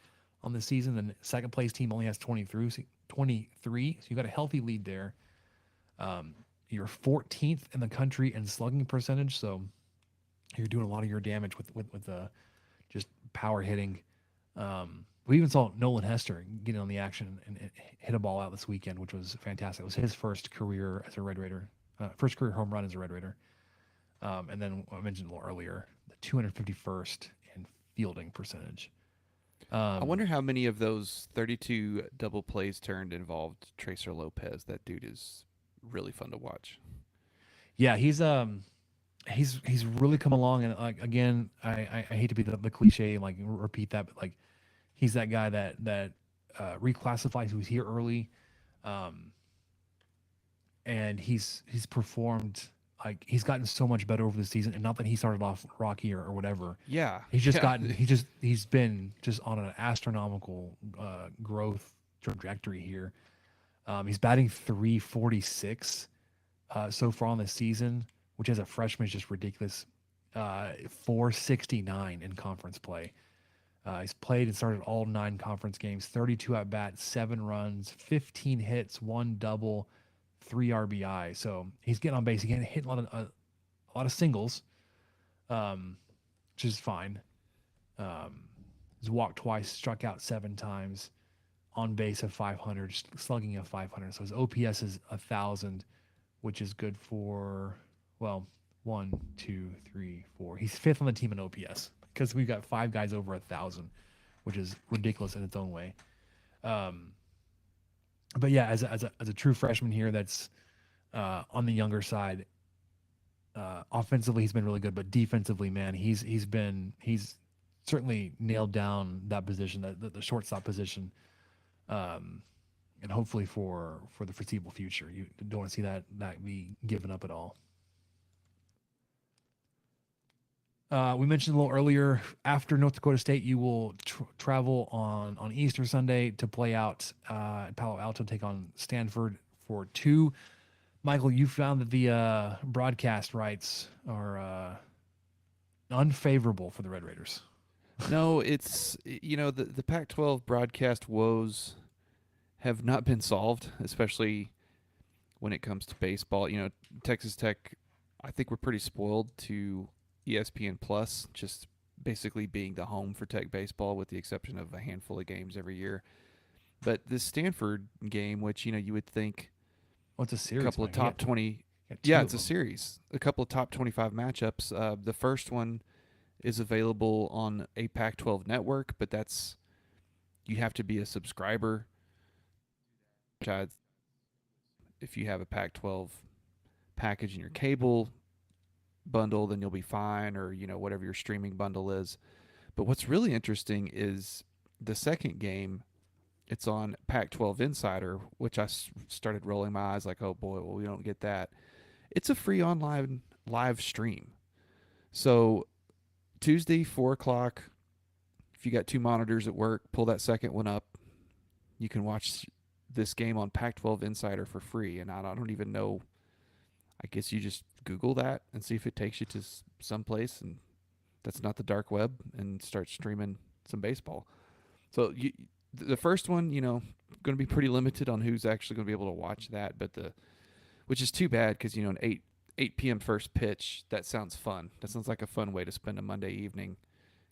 on the season. And second place team only has 23. So you've got a healthy lead there. You're 14th in the country in slugging percentage. So you're doing a lot of your damage with just power hitting. We even saw Nolan Hester get in on the action and hit a ball out this weekend, which was fantastic. It was his first career as a Red Raider, first career home run as a Red Raider. And then I mentioned a little earlier, the 251st in fielding percentage. I wonder how many of those 32 double plays turned involved Tracer Lopez. That dude is really fun to watch. Yeah, he's really come along, and like again, I hate to be the cliche, like repeat that, but like he's that guy that reclassifies who's here early, and he's performed. Like, he's gotten so much better over the season, and not that he started off rocky or whatever. Yeah, he's been just on an astronomical growth trajectory here. He's batting .346 so far on the season, which as a freshman is just ridiculous. .469 in conference play. He's played and started all 9 conference games, 32 at bats, 7 runs, 15 hits, 1 double, 3 RBI. So he's getting on base. He's hitting a lot of singles, which is fine. He's walked twice, struck out 7 times, on base of 500, slugging of 500. So his OPS is 1,000, which is good for, well, 1, 2, 3, 4. He's 5th on the team in OPS because we've got 5 guys over 1,000, which is ridiculous in its own way. but yeah, as a true freshman here, that's on the younger side. Offensively, he's been really good, but defensively, man, he's certainly nailed down that position, the shortstop position, and hopefully for the foreseeable future. You don't want to see that be given up at all. We mentioned a little earlier, after North Dakota State, you will travel on Easter Sunday to play out at Palo Alto, take on Stanford for 2. Michael, you found that the broadcast rights are unfavorable for the Red Raiders. No, it's, the Pac-12 broadcast woes have not been solved, especially when it comes to baseball. Texas Tech, I think we're pretty spoiled to ESPN Plus, just basically being the home for Tech baseball with the exception of a handful of games every year. But this Stanford game, which, you would think What's a series? a couple of top 20. Yeah, it's a series. A couple of top 25 matchups. The first one is available on a Pac-12 network, but you have to be a subscriber. If you have a Pac-12 package in your cable bundle, then you'll be fine, or whatever your streaming bundle is. But what's really interesting is the second game. It's on Pac-12 Insider, which I started rolling my eyes like, oh boy, well, we don't get that. It's a free online live stream. So Tuesday, 4 o'clock, if you got 2 monitors at work, pull that second one up. You can watch this game on Pac-12 Insider for free. And I don't even know. I guess you just Google that and see if it takes you to someplace, and that's not the dark web, and start streaming some baseball. So the first one, going to be pretty limited on who's actually going to be able to watch that, which is too bad because, an 8 p.m. first pitch, that sounds fun. That sounds like a fun way to spend a Monday evening,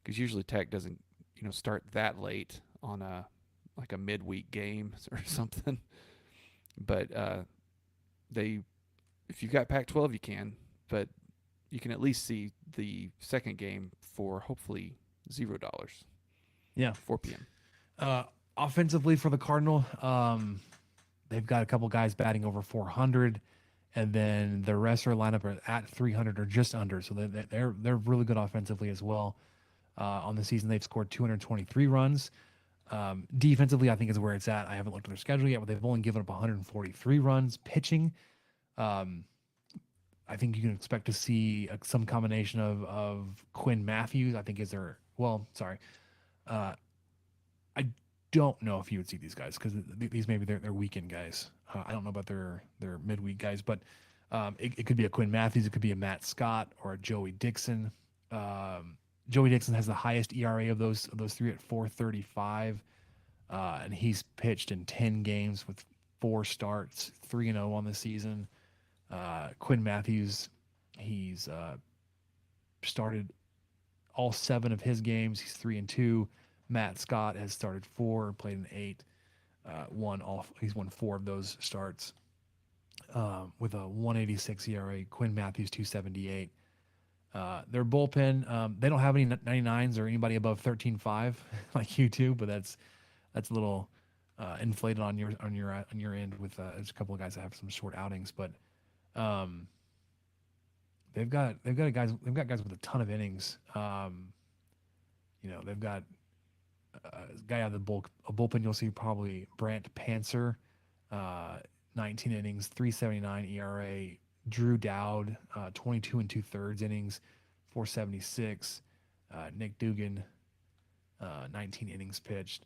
because usually Tech doesn't, start that late on a midweek game or something. But if you've got Pac-12, you can, but you can at least see the second game for hopefully $0. Yeah, 4 p.m. Offensively for the Cardinal, they've got a couple guys batting over 400, and then the rest of their lineup are at 300 or just under. So they're really good offensively as well. On the season, they've scored 223 runs. Defensively, I think is where it's at. I haven't looked at their schedule yet, but they've only given up 143 runs. Pitching, I think you can expect to see some combination of Quinn Matthews. I think I don't know if you would see these guys, because these maybe they're weekend guys. I don't know about their midweek guys, but it could be a Quinn Matthews, it could be a Matt Scott or a Joey Dixon. Joey Dixon has the highest ERA of those 3 at 4.35, and he's pitched in 10 games with 4 starts, 3-0 on the season. Quinn Matthews, he's started all 7 of his games. He's 3-2. Matt Scott has started 4, played in 8, he's won 4 of those starts, with a 1.86 ERA. Quinn Matthews 2.78. Their bullpen, they don't have any 99s or anybody above 13.5 like you do, but that's a little inflated on your end with there's a couple of guys that have some short outings, but they've got guys with a ton of innings. They've got a guy out of the bullpen. You'll see probably Brant Panzer, 19 innings, 3.79 ERA. Drew Dowd, 22 2/3 innings, 4.76. Nick Dugan, 19 innings pitched.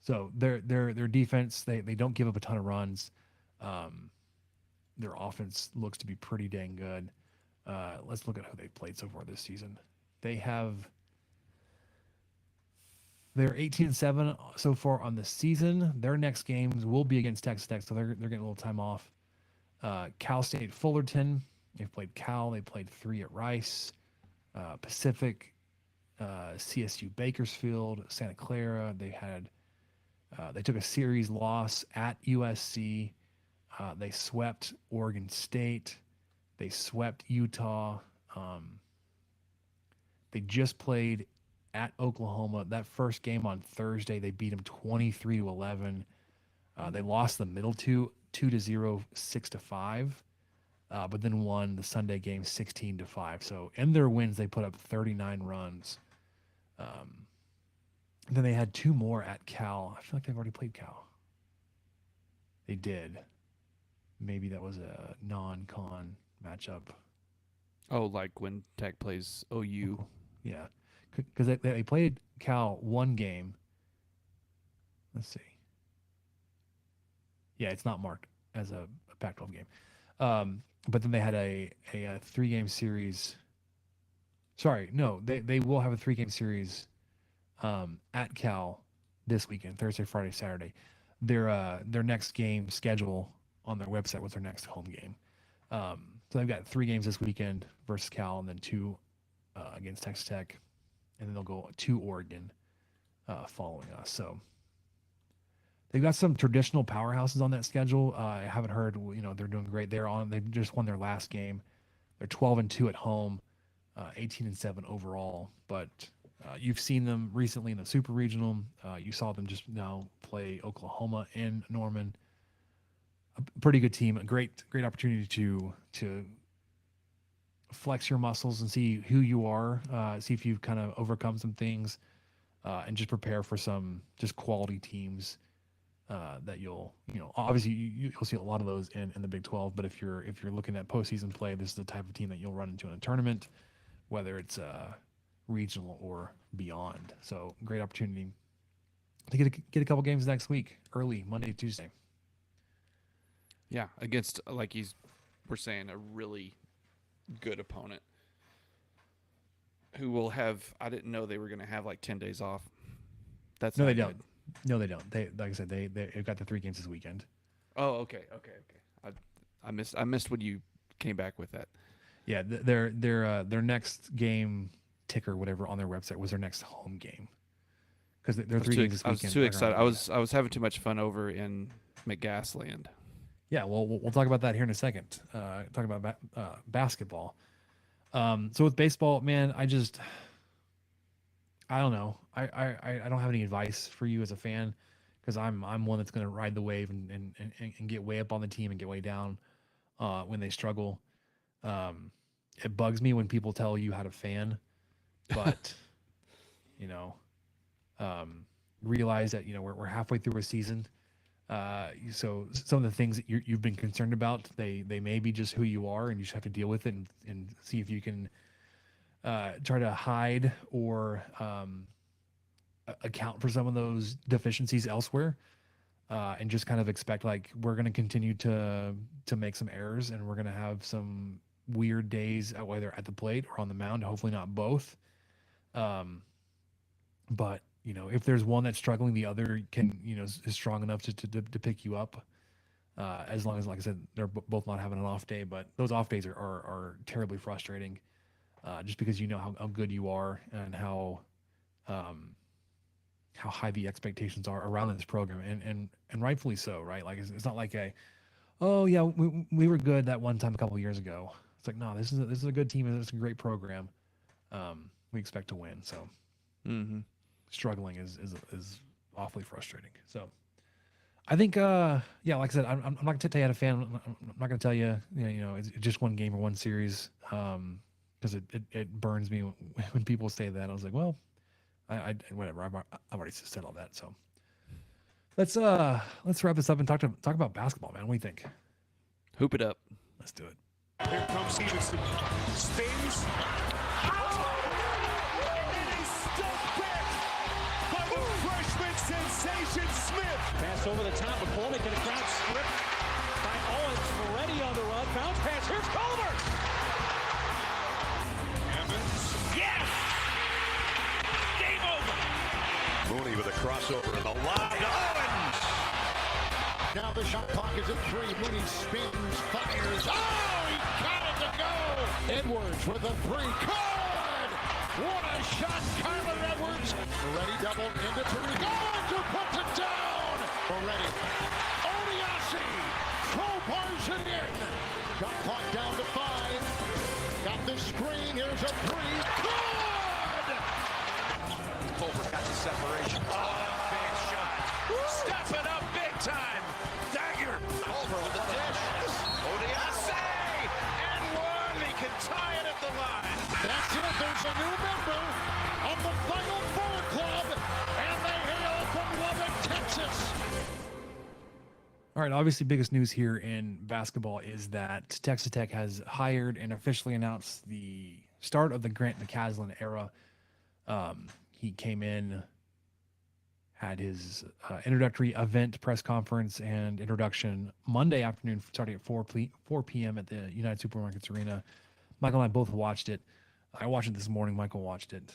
So their defense, they don't give up a ton of runs. Their offense looks to be pretty dang good. Let's look at who they've played so far this season. They're 18-7 so far on the season. Their next games will be against Texas Tech, so they're getting a little time off. Cal State Fullerton, they've played Cal. They played 3 at Rice. Pacific, CSU Bakersfield, Santa Clara. They took a series loss at USC. They swept Oregon State. They swept Utah. They just played at Oklahoma. That first game on Thursday, they beat them 23-11. They lost the middle 2-0, 6-5. But then won the Sunday game 16-5. So in their wins, they put up 39 runs. Then they had 2 more at Cal. I feel like they've already played Cal. They did. Maybe that was a non-con matchup. Oh, like when Tech plays OU. Yeah, because they played Cal 1 game. Let's see. Yeah, it's not marked as a Pac-12 game. But then they had a 3-game series. Sorry, no, they will have a 3-game series at Cal this weekend, Thursday, Friday, Saturday. Their next game schedule on their website was their next home game. So they've got 3 games this weekend versus Cal, and then 2 against Texas Tech, and then they'll go to Oregon following us. So they've got some traditional powerhouses on that schedule. I haven't heard, they're doing great. They just won their last game. They're 12-2 at home, 18-7 overall. But you've seen them recently in the Super Regional. You saw them just now play Oklahoma in Norman. A pretty good team. A great opportunity to flex your muscles and see who you are. See if you've kind of overcome some things, and just prepare for some just quality teams. That you'll obviously you'll see a lot of those in the Big 12. But if you're looking at postseason play, this is the type of team that you'll run into in a tournament, whether it's regional or beyond. So great opportunity to get a couple games next week, early Monday, Tuesday. Yeah, against, like we're saying, a really good opponent who will have. I didn't know they were going to have like 10 days off. That's no, not they good. don't. No, they don't. They, like I said, they've got the 3 games this weekend. Oh, okay. I missed when you came back with that. Yeah, their next game ticker, whatever, on their website was their next home game, because they're 3 games this weekend. I was too excited. I was having too much fun over in McGass land. Yeah, well, we'll talk about that here in a second. Talk about basketball. So with baseball, man, I don't know. I don't have any advice for you as a fan, because I'm one that's going to ride the wave and get way up on the team and get way down when they struggle. It bugs me when people tell you how to fan, but realize that we're halfway through a season. So some of the things that you've been concerned about, they may be just who you are, and you just have to deal with it and see if you can try to hide or account for some of those deficiencies elsewhere, and just kind of expect, like, we're going to continue to make some errors, and we're going to have some weird days, whether at the plate or on the mound. Hopefully not both. But if there's one that's struggling, the other can, is strong enough to pick you up. As long as, like I said, they're both not having an off day, but those off days are terribly frustrating. Just because how good you are and how high the expectations are around this program, and rightfully so, right? Like it's not like we were good that one time a couple of years ago. It's like, no, this is a good team, and it's a great program. We expect to win, so struggling is awfully frustrating. So I think like I said, I'm not going to tell you how to fan. I'm not going to tell you it's just one game or one series. Because it burns me when people say that. I was like, well, I whatever. I've already said all that. So let's wrap this up and talk about basketball, man. What do you think? Hoop it up. Let's do it. Here comes Stevenson. Spins. And he's stuck back by the freshman sensation Smith. Pass over the top. McCormick and a crowd stripped by Owens. Moretti on the run. Bounce pass. Here's Culver. Yes! Game over! Mooney with a crossover in the line to Owens! Now the shot clock is at 3. Mooney spins, fires. Oh, he got it to go! Edwards with a 3. Good! What a shot, Kyler Edwards! Moretti doubled into Tariq. Owens puts it down! Moretti. Odiasi crowbars it in! Shot clock down to 5. Got the screen. Here's a 3. Good! stepping up big time. Dagger over the dish. Odiase and one. He can tie it at the line. That's it. There's a new member of the Final Four Club, and they hail from Lubbock, Texas. All right, obviously, biggest news here in basketball is that Texas Tech has hired and officially announced the start of the Grant McCasland era. He came in, had his introductory event, press conference, and introduction Monday afternoon, starting at 4 p.m. at the United Supermarkets Arena. Michael and I both watched it. I watched it this morning. Michael watched it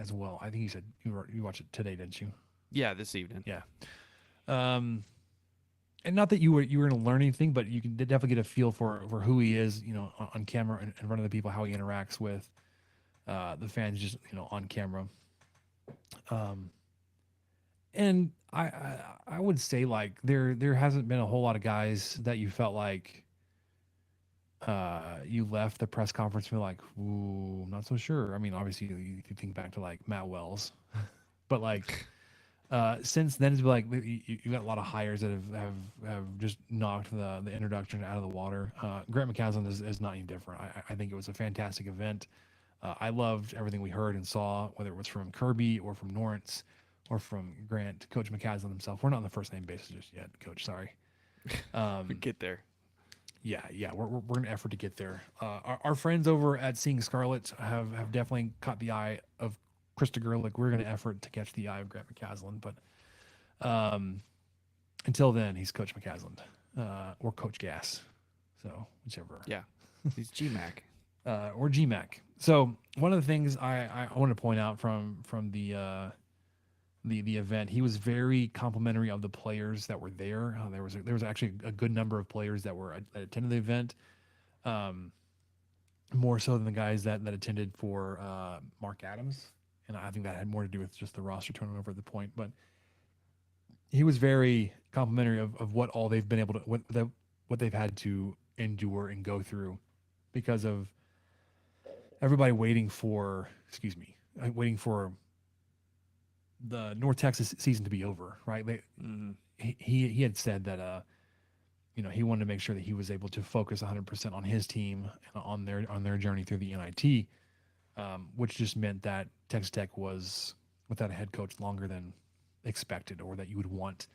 as well. I think you said you watched it today, didn't you? Yeah, this evening. Yeah. And not that you were going to learn anything, but you can definitely get a feel for who he is, on camera and in front of the people, how he interacts with the fans, just on camera. And I would say, like, there hasn't been a whole lot of guys that you felt like you left the press conference and feel like, ooh, I'm not so sure. I mean, obviously you could think back to like Matt Wells, but like. Since then, it's like you got a lot of hires that have just knocked the introduction out of the water. Grant McCasland is not any different. I think it was a fantastic event. I loved everything we heard and saw, whether it was from Kirby or from Norrance or from Grant, Coach McCasland himself. We're not on the first name basis just yet, Coach. Sorry. We get there. Yeah, we're in an effort to get there. Our friends over at Seeing Scarlet have definitely caught the eye of Krista Gerlich. We're going to effort to catch the eye of Grant McCasland, but until then, he's Coach McCasland or Coach Gas, so whichever. Yeah, he's GMAC or GMAC. So one of the things I want to point out from the event, he was very complimentary of the players that were there. There was actually a good number of players that were attended the event. More so than the guys that attended for Mark Adams. And I think that had more to do with just the roster turnover at the point. But he was very complimentary of what all they've been able to, what they've had to endure and go through because of everybody waiting for the North Texas season to be over, right? He had said that, he wanted to make sure that he was able to focus 100% on his team and on their journey through the NIT. Which just meant that Texas Tech was without a head coach longer than expected or that you would want.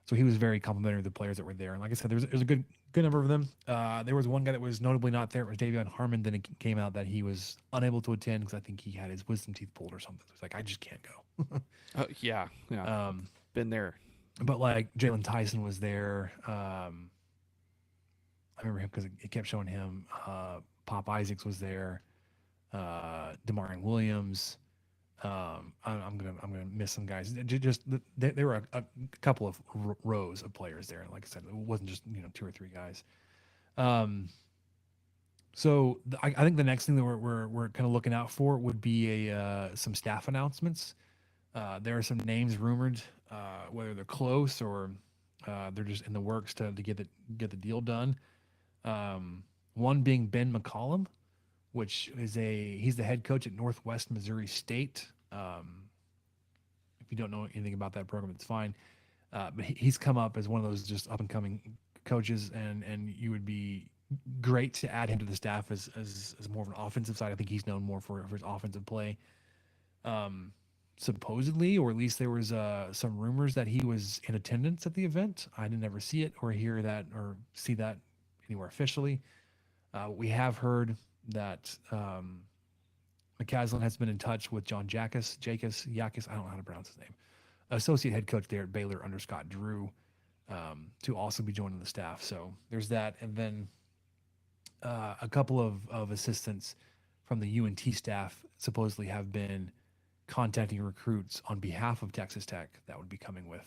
So he was very complimentary of the players that were there. And like I said, there's a good number of them. There was one guy that was notably not there. It was Davion Harmon. Then it came out that he was unable to attend because I think he had his wisdom teeth pulled or something. So it's like, I just can't go. Yeah. Been there. But like Jalen Tyson was there. I remember him because it kept showing him. Pop Isaacs was there. Demarion Williams. I'm gonna miss some guys. There were a couple of rows of players there. Like I said, it wasn't just 2 or 3 guys. So I think the next thing that we're kind of looking out for would be some staff announcements. There are some names rumored, whether they're close or they're just in the works to get the deal done. One being Ben McCollum, which is he's the head coach at Northwest Missouri State. If you don't know anything about that program, it's fine. But he's come up as one of those just up and coming coaches, and you would be great to add him to the staff as more of an offensive side. I think he's known more for his offensive play. Supposedly, or at least there was some rumors that he was in attendance at the event. I didn't ever see it or hear that or see that anywhere officially. We have heard that McCasland has been in touch with John Jackas, I don't know how to pronounce his name, associate head coach there at Baylor under Scott Drew, to also be joining the staff. So there's that. And then a couple of assistants from the UNT staff supposedly have been contacting recruits on behalf of Texas Tech that would be coming with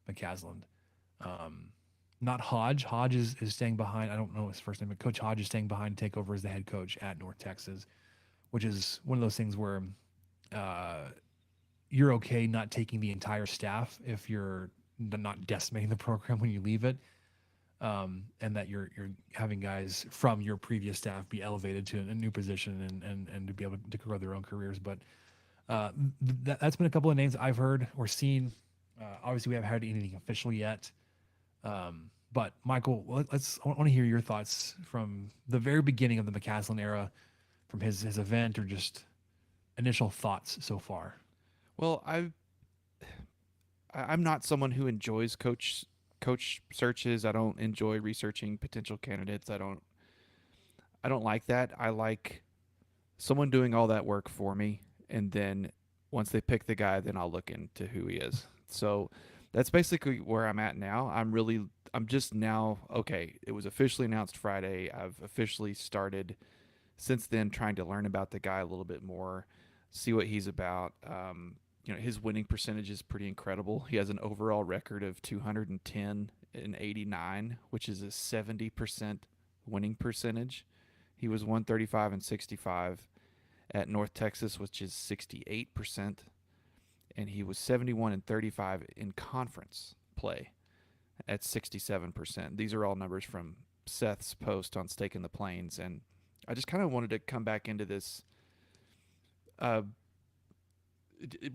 McCasland. Not Hodge. Hodge is staying behind. I don't know his first name, but Coach Hodge is staying behind to take over as the head coach at North Texas, which is one of those things where you're okay not taking the entire staff if you're not decimating the program when you leave it, and that you're having guys from your previous staff be elevated to a new position and to be able to grow their own careers. But that's been a couple of names I've heard or seen. Obviously, we haven't had anything official yet. But Michael, I want to hear your thoughts from the very beginning of the McCasland era, from his event, or just initial thoughts so far. Well, I'm not someone who enjoys coach searches. I don't enjoy researching potential candidates. I don't like that. I like someone doing all that work for me, and then once they pick the guy, then I'll look into who he is. So that's basically where I'm at now. I'm just now, okay, it was officially announced Friday. I've officially started since then trying to learn about the guy a little bit more, see what he's about. His winning percentage is pretty incredible. He has an overall record of 210 and 89, which is a 70% winning percentage. He was 135 and 65 at North Texas, which is 68%. And he was 71 and 35 in conference play at 67%. These are all numbers from Seth's post on Staking the Plains. And I just kind of wanted to come back into this. I'm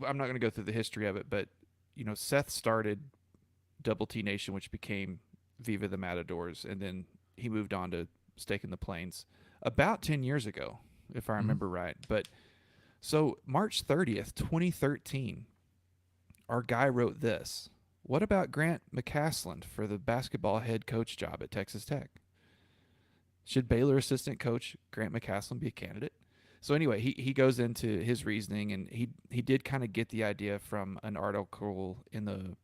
not going to go through the history of it, but, Seth started Double T Nation, which became Viva the Matadors, and then he moved on to Staking the Plains about 10 years ago, if I remember right. But so March 30th, 2013, our guy wrote this. What about Grant McCasland for the basketball head coach job at Texas Tech? Should Baylor assistant coach Grant McCasland be a candidate? So anyway, he goes into his reasoning, and he did kind of get the idea from an article in the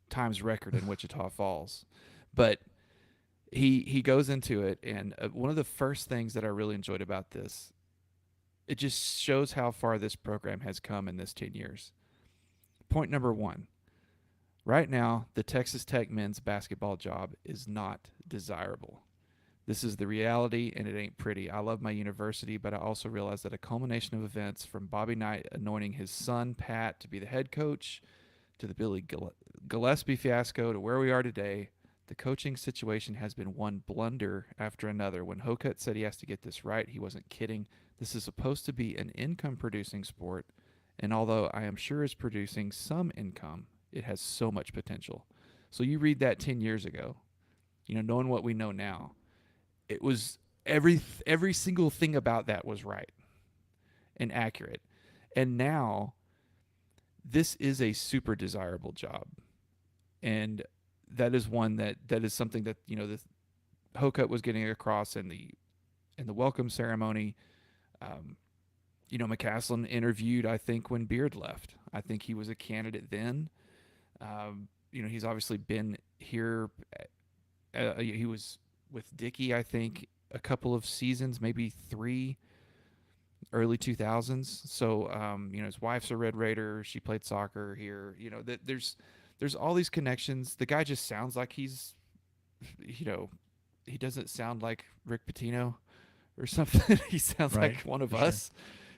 Times Record in Wichita Falls. But he goes into it, and one of the first things that I really enjoyed about this, it just shows how far this program has come in this 10 years. Point number one, right now, the Texas Tech men's basketball job is not desirable. This is the reality, and it ain't pretty. I love my university, but I also realize that a culmination of events, from Bobby Knight anointing his son, Pat, to be the head coach, to the Billy Gillespie fiasco, to where we are today, the coaching situation has been one blunder after another. When Hokut said he has to get this right, he wasn't kidding. This is supposed to be an income-producing sport, and although I am sure is producing some income, it has so much potential. So you read that 10 years ago, knowing what we know now, it was every single thing about that was right and accurate. And now this is a super desirable job. And that is one that is something that, the Hokut was getting across in the welcome ceremony. McCasland interviewed, I think, when Beard left. I think he was a candidate then. He's obviously been here. He was with Dickey, I think, a couple of seasons, maybe 3, early 2000s. So, his wife's a Red Raider. She played soccer here. There's all these connections. The guy just sounds like he's, he doesn't sound like Rick Pitino or something. He sounds like one of us.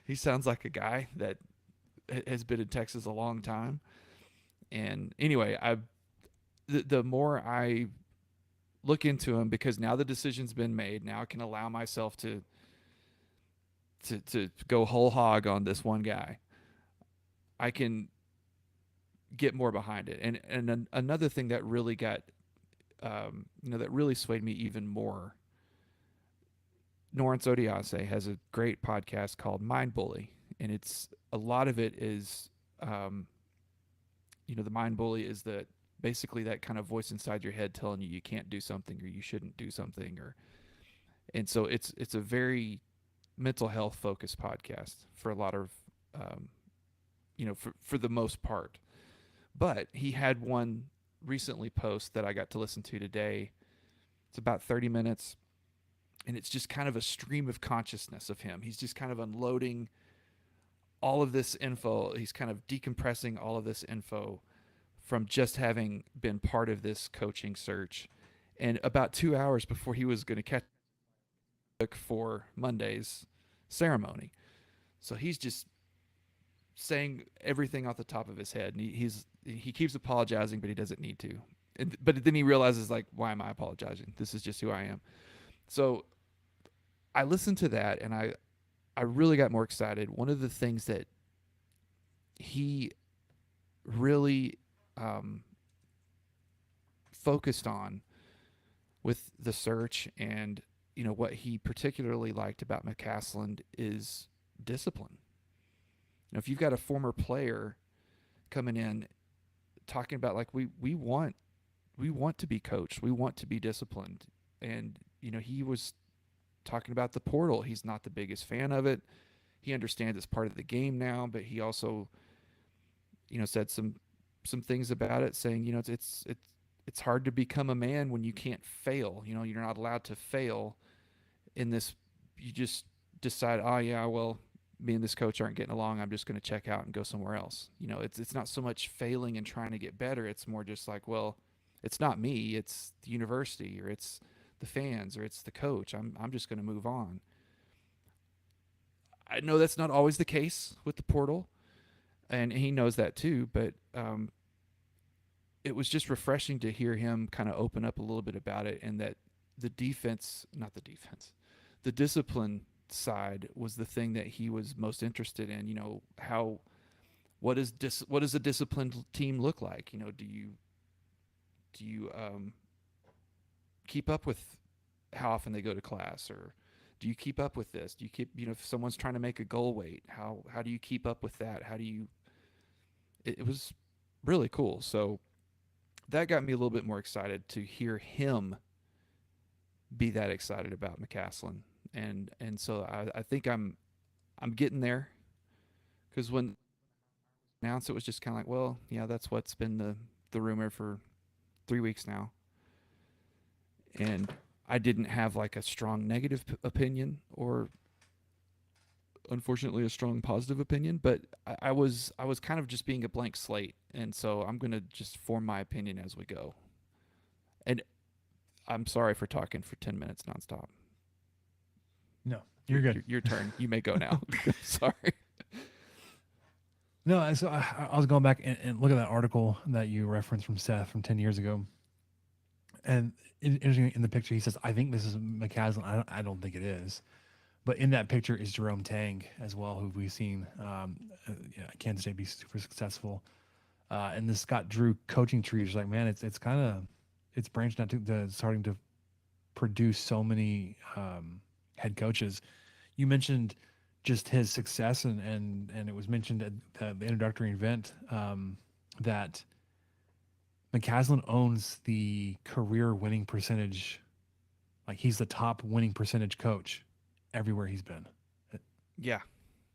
He sounds like a guy that has been in Texas a long time. And anyway, the more I look into him, because now the decision's been made, now I can allow myself to go whole hog on this one guy. I can get more behind it. And another thing that really got, that really swayed me even more, Lawrence Odiase has a great podcast called Mind Bully, and a lot of it is, the mind bully is that basically that kind of voice inside your head telling you can't do something or you shouldn't do something, and so it's a very mental health focused podcast for a lot of, for the most part. But he had one recently post that I got to listen to today. It's about 30 minutes, and it's just kind of a stream of consciousness of him. He's just kind of unloading all of this info. He's kind of decompressing all of this info from just having been part of this coaching search. And about 2 hours before he was going to catch for Monday's ceremony. So he's just saying everything off the top of his head. And he keeps apologizing, but he doesn't need to. But then he realizes, like, why am I apologizing? This is just who I am. So I listened to that, and I really got more excited. One of the things that he really focused on with the search, and what he particularly liked about McCasland is discipline. If you've got a former player coming in talking about like we want to be coached, we want to be disciplined, and he was talking about the portal. He's not the biggest fan of it. He understands it's part of the game now, but he also said some things about it, saying it's hard to become a man when you can't fail. You're not allowed to fail in this. You just decide, oh yeah, well, me and this coach aren't getting along, I'm just going to check out and go somewhere else. It's not so much failing and trying to get better. It's more just like, well, it's not me, it's the university, or it's the fans, or it's the coach. I'm just going to move on. I know that's not always the case with the portal, and he knows that too, but it was just refreshing to hear him kind of open up a little bit about it, and that the discipline side was the thing that he was most interested in. What does a disciplined team look like? Do you keep up with how often they go to class, or do you keep up with this? Do you keep, if someone's trying to make a goal weight, how do you keep up with that? It was really cool. So that got me a little bit more excited to hear him be that excited about McCasland. And so I think I'm getting there, because when announced, it was just kind of like, well, yeah, that's what's been the rumor for 3 weeks now. And I didn't have like a strong negative opinion, or unfortunately a strong positive opinion, but I was kind of just being a blank slate. And so I'm going to just form my opinion as we go. And I'm sorry for talking for 10 minutes nonstop. No, you're good. Your turn. You may go now. Sorry. No, so I was going back and look at that article that you referenced from Seth from 10 years ago. And interesting, in the picture, he says, I think this is McCasland. I don't think it is. But in that picture is Jerome Tang as well, who we've seen Kansas State be super successful. And the Scott Drew coaching tree is like, man, it's branched out to starting to produce so many head coaches. You mentioned just his success, and it was mentioned at the introductory event that McCasland owns the career winning percentage. Like, he's the top winning percentage coach everywhere he's been. Yeah.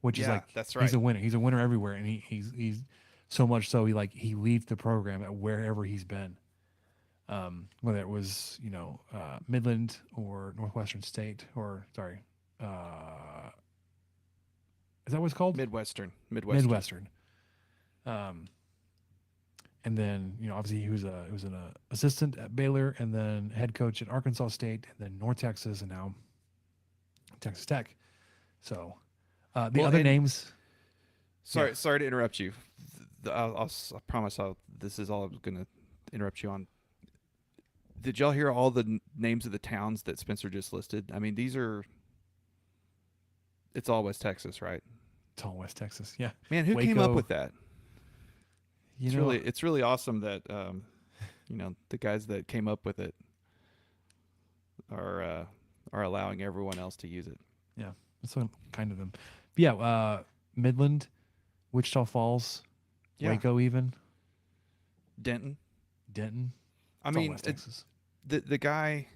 Which is like, that's right. He's a winner. He's a winner everywhere. And he's so much so he leads the program at wherever he's been. Whether it was, Midland or Northwestern State, or sorry, is that what it's called? Midwestern. And then, obviously he was an assistant at Baylor, and then head coach at Arkansas State, and then North Texas, and now Texas Tech. So the other names. Sorry to interrupt you. I promise this is all I'm going to interrupt you on. Did y'all hear all the names of the towns that Spencer just listed? I mean, it's all West Texas, right? It's all West Texas, yeah. Man, who came up with that? It's it's really awesome that the guys that came up with it are allowing everyone else to use it. Yeah, that's so kind of them. But yeah, Midland, Wichita Falls, Waco, even Denton. I It's mean, all West Texas. The guy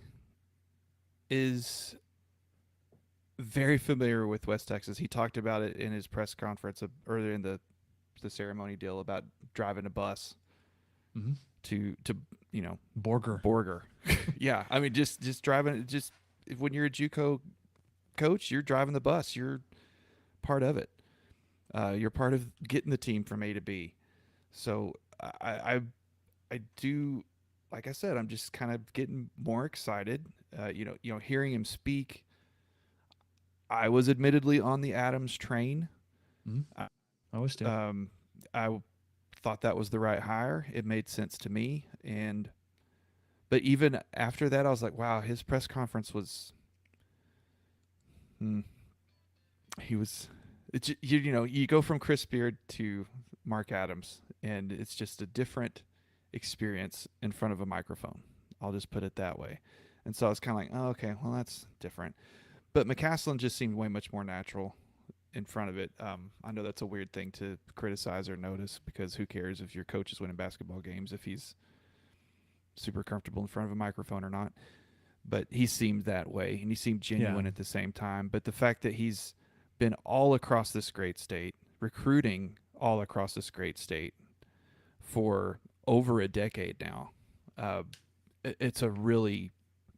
is very familiar with West Texas. He talked about it in his press conference earlier in the ceremony deal about driving a bus to Borger. Yeah, I mean, just driving. Just when you're a JUCO coach, you're driving the bus. You're part of it. You're part of getting the team from A to B. So I do. Like I said, I'm just kind of getting more excited. Hearing him speak. I was admittedly on the Adams train. Mm-hmm. I was too. I thought that was the right hire. It made sense to me. But even after that, I was like, wow, his press conference was. He was. You go from Chris Beard to Mark Adams, and it's just a different experience in front of a microphone. I'll just put it that way. And so I was kind of like, oh, okay, well, that's different. But McCaslin just seemed way much more natural in front of it. I know that's a weird thing to criticize or notice, because who cares if your coach is winning basketball games if he's super comfortable in front of a microphone or not. But he seemed that way, and he seemed genuine at the same time. But the fact that he's been all across this great state, recruiting all across this great state for over a decade now, it's a really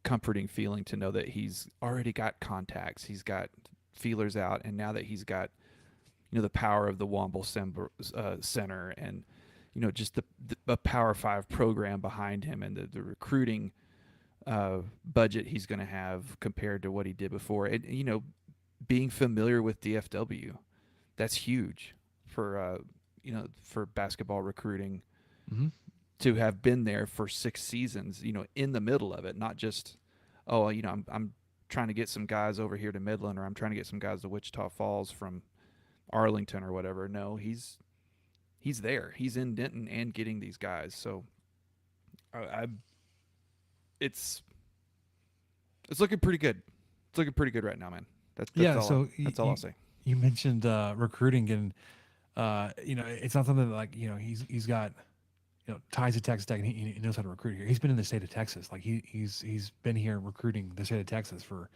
comforting feeling to know that he's already got contacts, he's got feelers out, and now that he's got, the power of the Womble Center, and just the Power 5 program behind him, and the recruiting budget he's going to have compared to what he did before. And being familiar with DFW, that's huge for for basketball recruiting. Mm-hmm. To have been there for 6 seasons, in the middle of it, not just, I'm trying to get some guys over here to Midland, or I'm trying to get some guys to Wichita Falls from Arlington or whatever. No, he's there. He's in Denton and getting these guys. So it's looking pretty good. It's looking pretty good right now, man. That's all I'll say. You mentioned recruiting, and it's not something that, like, he's got ties to Texas Tech, and he knows how to recruit here. He's been in the state of Texas. Like he's been here recruiting the state of Texas for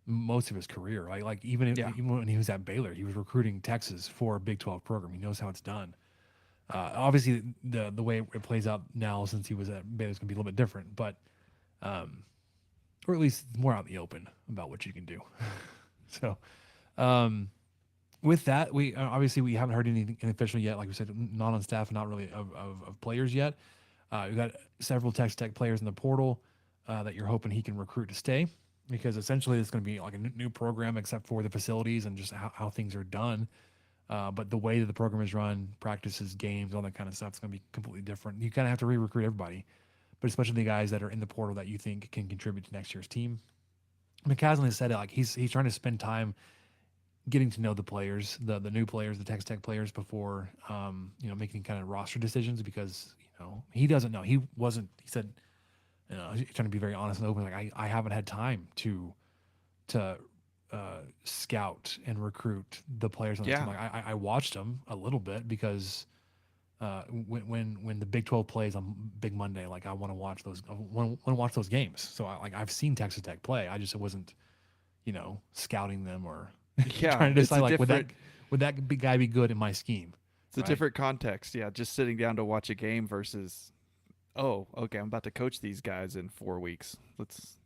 most of his career. Like even when he was at Baylor, he was recruiting Texas for a Big 12 program. He knows how it's done. Obviously, the way it plays out now since he was at Baylor is going to be a little bit different, but or at least more out in the open about what you can do. So. With that, we haven't heard anything official yet. Like we said, not on staff, not really of players yet. We've got several Texas Tech players in the portal that you're hoping he can recruit to stay, because essentially it's going to be like a new program, except for the facilities and just how things are done. But the way that the program is run, practices, games, all that kind of stuff, is going to be completely different. You kind of have to re-recruit everybody, but especially the guys that are in the portal that you think can contribute to next year's team. McCaslin has said it, like he's trying to spend time getting to know the players, the new players, the Texas Tech players, before making kind of roster decisions, because he doesn't know. He said, he's trying to be very honest and open. Like I haven't had time to scout and recruit the players on the team. Like I watched them a little bit, because when the Big 12 plays on Big Monday, like I want to watch those. I want to watch those games. So I've seen Texas Tech play. I just wasn't scouting them or trying to decide, like, would that guy be good in my scheme? It's a different context. Yeah, just sitting down to watch a game versus, oh, okay, I'm about to coach these guys in 4 weeks. It's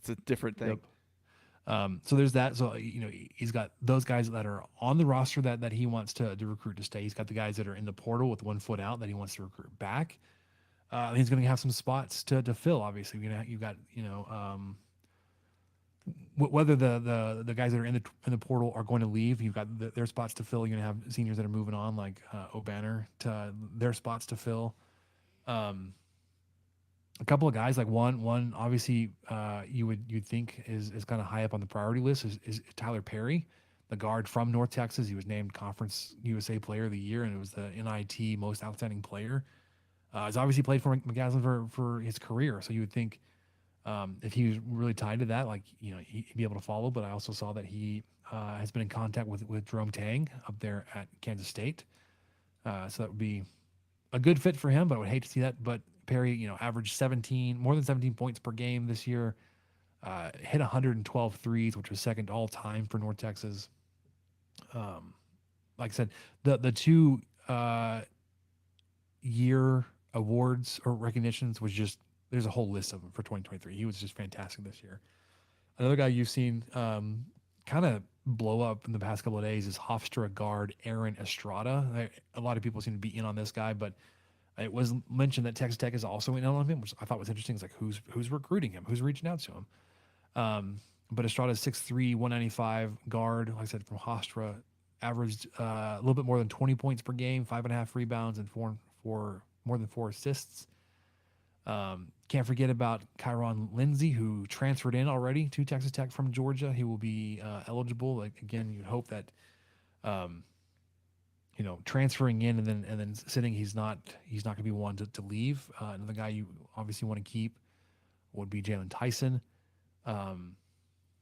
a different thing. Yep. So there's that. So he's got those guys that are on the roster that he wants to recruit to stay. He's got the guys that are in the portal with 1 foot out that he wants to recruit back. He's going to have some spots to fill. Obviously, you've got whether the guys that are in the portal are going to leave, you've got their spots to fill. You're going to have seniors that are moving on, like O'Banner, to their spots to fill. A couple of guys, like one obviously you'd think is kind of high up on the priority list is Tyler Perry, the guard from North Texas. He was named Conference USA Player of the Year, and it was the NIT Most Outstanding Player. He's obviously played for McCaslin for his career, so you would think, if he was really tied to that, like, he'd be able to follow. But I also saw that he has been in contact with Jerome Tang up there at Kansas State. So that would be a good fit for him, but I would hate to see that. But Perry, averaged more than 17 points per game this year, hit 112 threes, which was second all time for North Texas. Like I said, the 2 year awards or recognitions was just, there's a whole list of them for 2023. He was just fantastic this year. Another guy you've seen kind of blow up in the past couple of days is Hofstra guard Aaron Estrada. A lot of people seem to be in on this guy, but it was mentioned that Texas Tech is also in on him, which I thought was interesting. It's like, who's recruiting him? Who's reaching out to him? But Estrada is 6'3", 195 guard. Like I said, from Hofstra, averaged a little bit more than 20 points per game, 5.5 rebounds, and more than 4 assists. Can't forget about Kyron Lindsey, who transferred in already to Texas Tech from Georgia. He will be eligible. Like, again, you'd hope that transferring in and then sitting, he's not going to be one to leave. Another guy you obviously want to keep would be Jalen Tyson.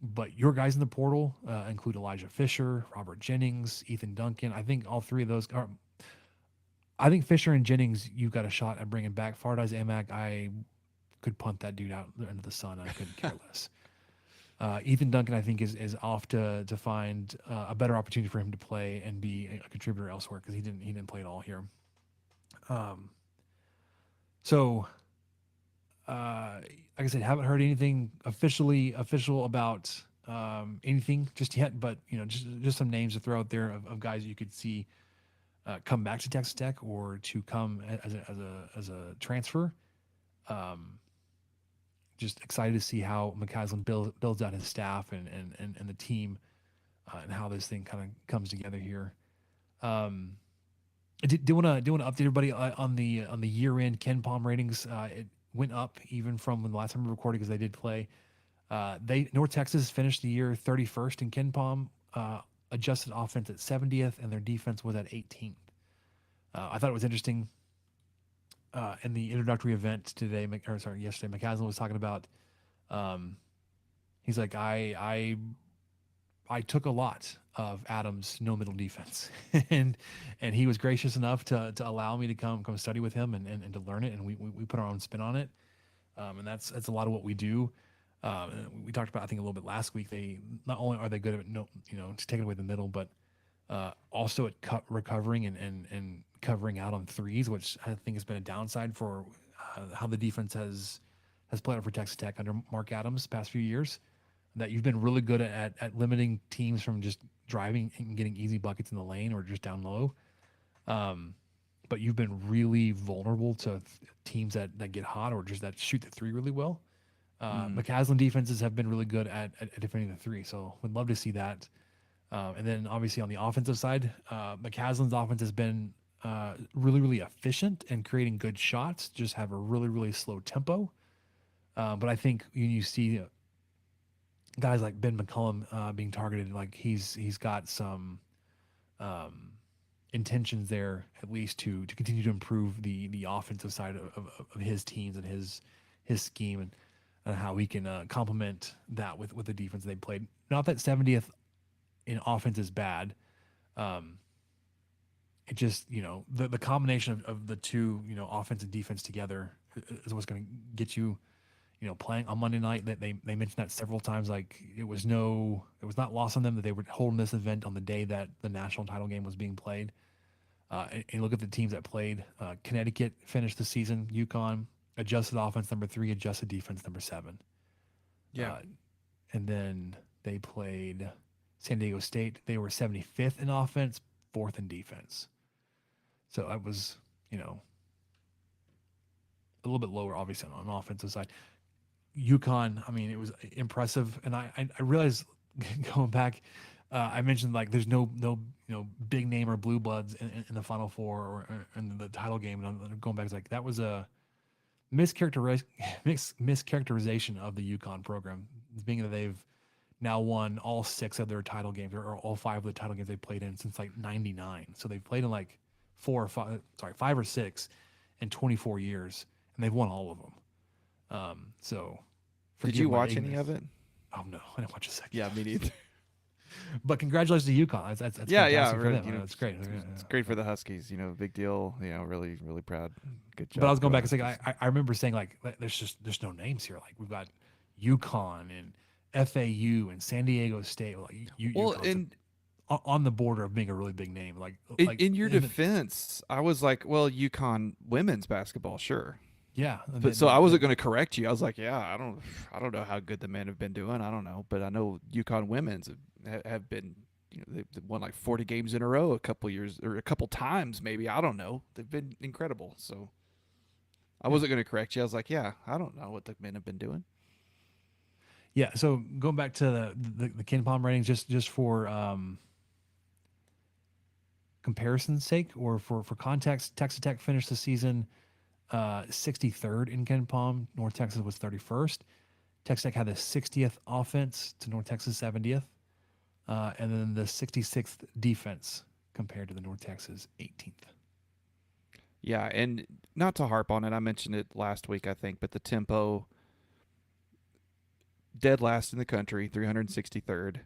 But your guys in the portal include Elijah Fisher, Robert Jennings, Ethan Duncan. I think all three of those are. I think Fisher and Jennings, you've got a shot at bringing back. Fardaz Amak, I could punt that dude out into the sun. I couldn't care less. Ethan Duncan, I think, is off to find a better opportunity for him to play and be a contributor elsewhere because he didn't play at all here. Like I said, haven't heard anything official about anything just yet, but just some names to throw out there of guys you could see come back to Texas Tech or to come as a transfer. Just excited to see how McCasland builds out his staff and the team and how this thing kind of comes together here. I do want to update everybody on the year-end KenPom ratings. It went up even from the last time we recorded because they did play. North Texas finished the year 31st in KenPom, adjusted offense at 70th, and their defense was at 18th. I thought it was interesting. In the introductory event yesterday, McCasland was talking about. He's like, I took a lot of Adams' no middle defense, and he was gracious enough to allow me to come study with him and to learn it, and we put our own spin on it, and that's a lot of what we do. We talked about, I think, a little bit last week. They not only are they good at taking away the middle, but also at recovering and covering out on threes, which I think has been a downside for how the defense has played out for Texas Tech under Mark Adams the past few years. That you've been really good at limiting teams from just driving and getting easy buckets in the lane or just down low. But you've been really vulnerable to teams that get hot or just that shoot the three really well. McCasland defenses have been really good at defending the three, so would love to see that. And then obviously on the offensive side, McCasland's offense has been really, really efficient and creating good shots, just have a really, really slow tempo. But I think you see guys like Ben McCullum being targeted, like he's got some intentions there, at least to continue to improve the offensive side of his teams and his scheme and how he can complement that with the defense they played. Not that 70th in offense is bad. It just, the combination of the two, offense and defense together is what's going to get you, playing on Monday night. That they mentioned that several times. Like it was not lost on them that they were holding this event on the day that the national title game was being played. And look at the teams that played. Connecticut finished the season. UConn adjusted offense number 3, adjusted defense number 7. Yeah. And then they played San Diego State. They were 75th in offense, 4th in defense. So that was, a little bit lower, obviously, on the offensive side. UConn, I mean, it was impressive. And I realized going back, I mentioned like there's no big name or blue bloods in the Final Four or in the title game. And I'm going back, it's like that was a mischaracterization of the UConn program, being that they've now won all 6 of their title games or all 5 of the title games they played in since like 99. So they've played in like 5 or 6 in 24 years, and they've won all of them. So did you watch any of it? Oh no, I didn't watch a second. Yeah, me neither. But congratulations to UConn. That's yeah, really, them. It's great. It's great for the Huskies. Big deal. Really, really proud. Good job. But I was going back and saying, I remember saying like, there's no names here. Like we've got UConn and FAU and San Diego State. Like on the border of being a really big name. Like in your defense, I was like, well, UConn women's basketball, sure. Yeah, but so I wasn't going to correct you. I was like, yeah, I don't know how good the men have been doing. I don't know, but I know UConn women's have been, they've won like 40 games in a row a couple years or a couple times maybe. I don't know. They've been incredible. So I wasn't going to correct you. I was like, yeah, I don't know what the men have been doing. Yeah. So going back to the KenPom ratings, just for comparison's sake or for context, Texas Tech finished the season 63rd in KenPom. North Texas was 31st. Texas Tech had the 60th offense to North Texas 70th, and then the 66th defense compared to the North Texas 18th. Yeah, and not to harp on it, I mentioned it last week, I think, but the tempo, dead last in the country, 363rd.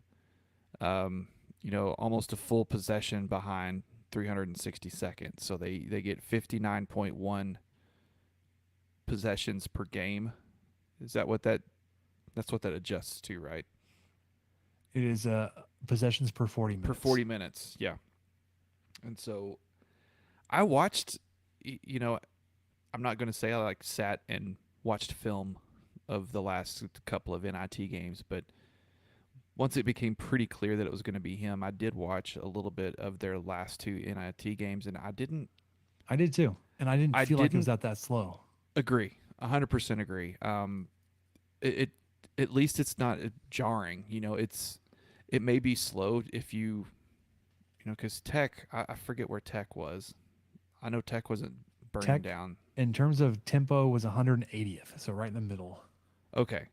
Almost a full possession behind 362nd. So they get 59.1 possessions per game. Is that what that's what that adjusts to, right? It is possessions per 40 minutes. Per 40 minutes, yeah. And so I watched, I'm not going to say I sat and watched film of the last couple of NIT games, but once it became pretty clear that it was going to be him, I did watch a little bit of their last 2 NIT games, and I did too, and I didn't feel like it was that slow. Agree, 100% agree. It at least it's not jarring. It may be slow if because Tech, I forget where Tech was. I know Tech wasn't burning down. In terms of tempo, was 180th, so right in the middle. Okay,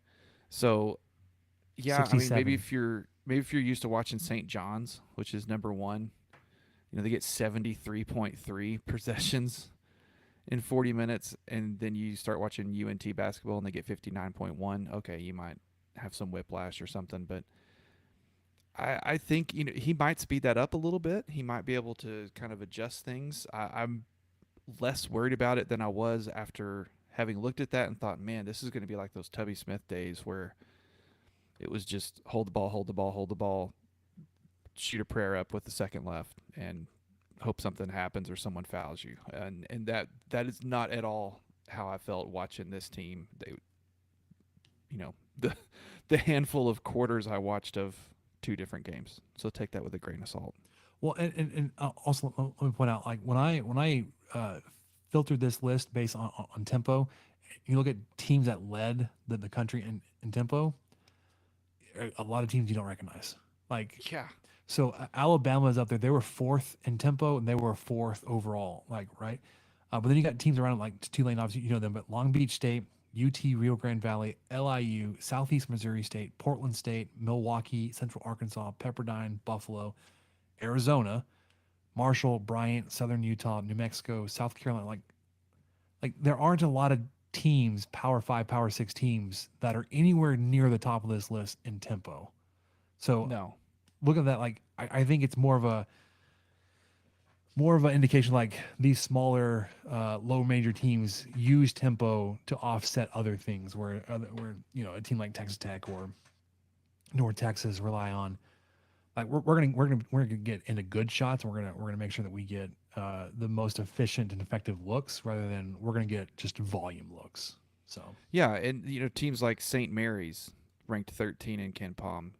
so yeah, 67. maybe if you're used to watching St. John's, which is number 1, they get 73.3 possessions in 40 minutes, and then you start watching UNT basketball and they get 59.1. Okay, you might have some whiplash or something, but I think he might speed that up a little bit. He might be able to kind of adjust things. I'm less worried about it than I was after having looked at that and thought, man, this is going to be like those Tubby Smith days where it was just hold the ball, shoot a prayer up with the second left, and hope something happens or someone fouls you. And that is not at all how I felt watching this team. They, the handful of quarters I watched of 2 different games. So take that with a grain of salt. Well, and also let me point out, when I filtered this list based on tempo, you look at teams that led the country in tempo. A lot of teams you don't recognize. Yeah. So Alabama is up there. They were 4th in tempo and they were 4th overall. Right. But then you got teams around Tulane, obviously you know them, but Long Beach State, UT Rio Grande Valley, LIU, Southeast Missouri State, Portland State, Milwaukee, Central Arkansas, Pepperdine, Buffalo, Arizona, Marshall, Bryant, Southern Utah, New Mexico, South Carolina. There aren't a lot of teams, Power 5, Power 6 teams that are anywhere near the top of this list in tempo. So No. Look at that. I think it's more of an indication these smaller, low major teams use tempo to offset other things where a team like Texas Tech or North Texas rely on. We're gonna get into good shots, and we're gonna make sure that we get the most efficient and effective looks rather than we're gonna get just volume looks. So yeah, and teams like St. Mary's ranked 13 in KenPom,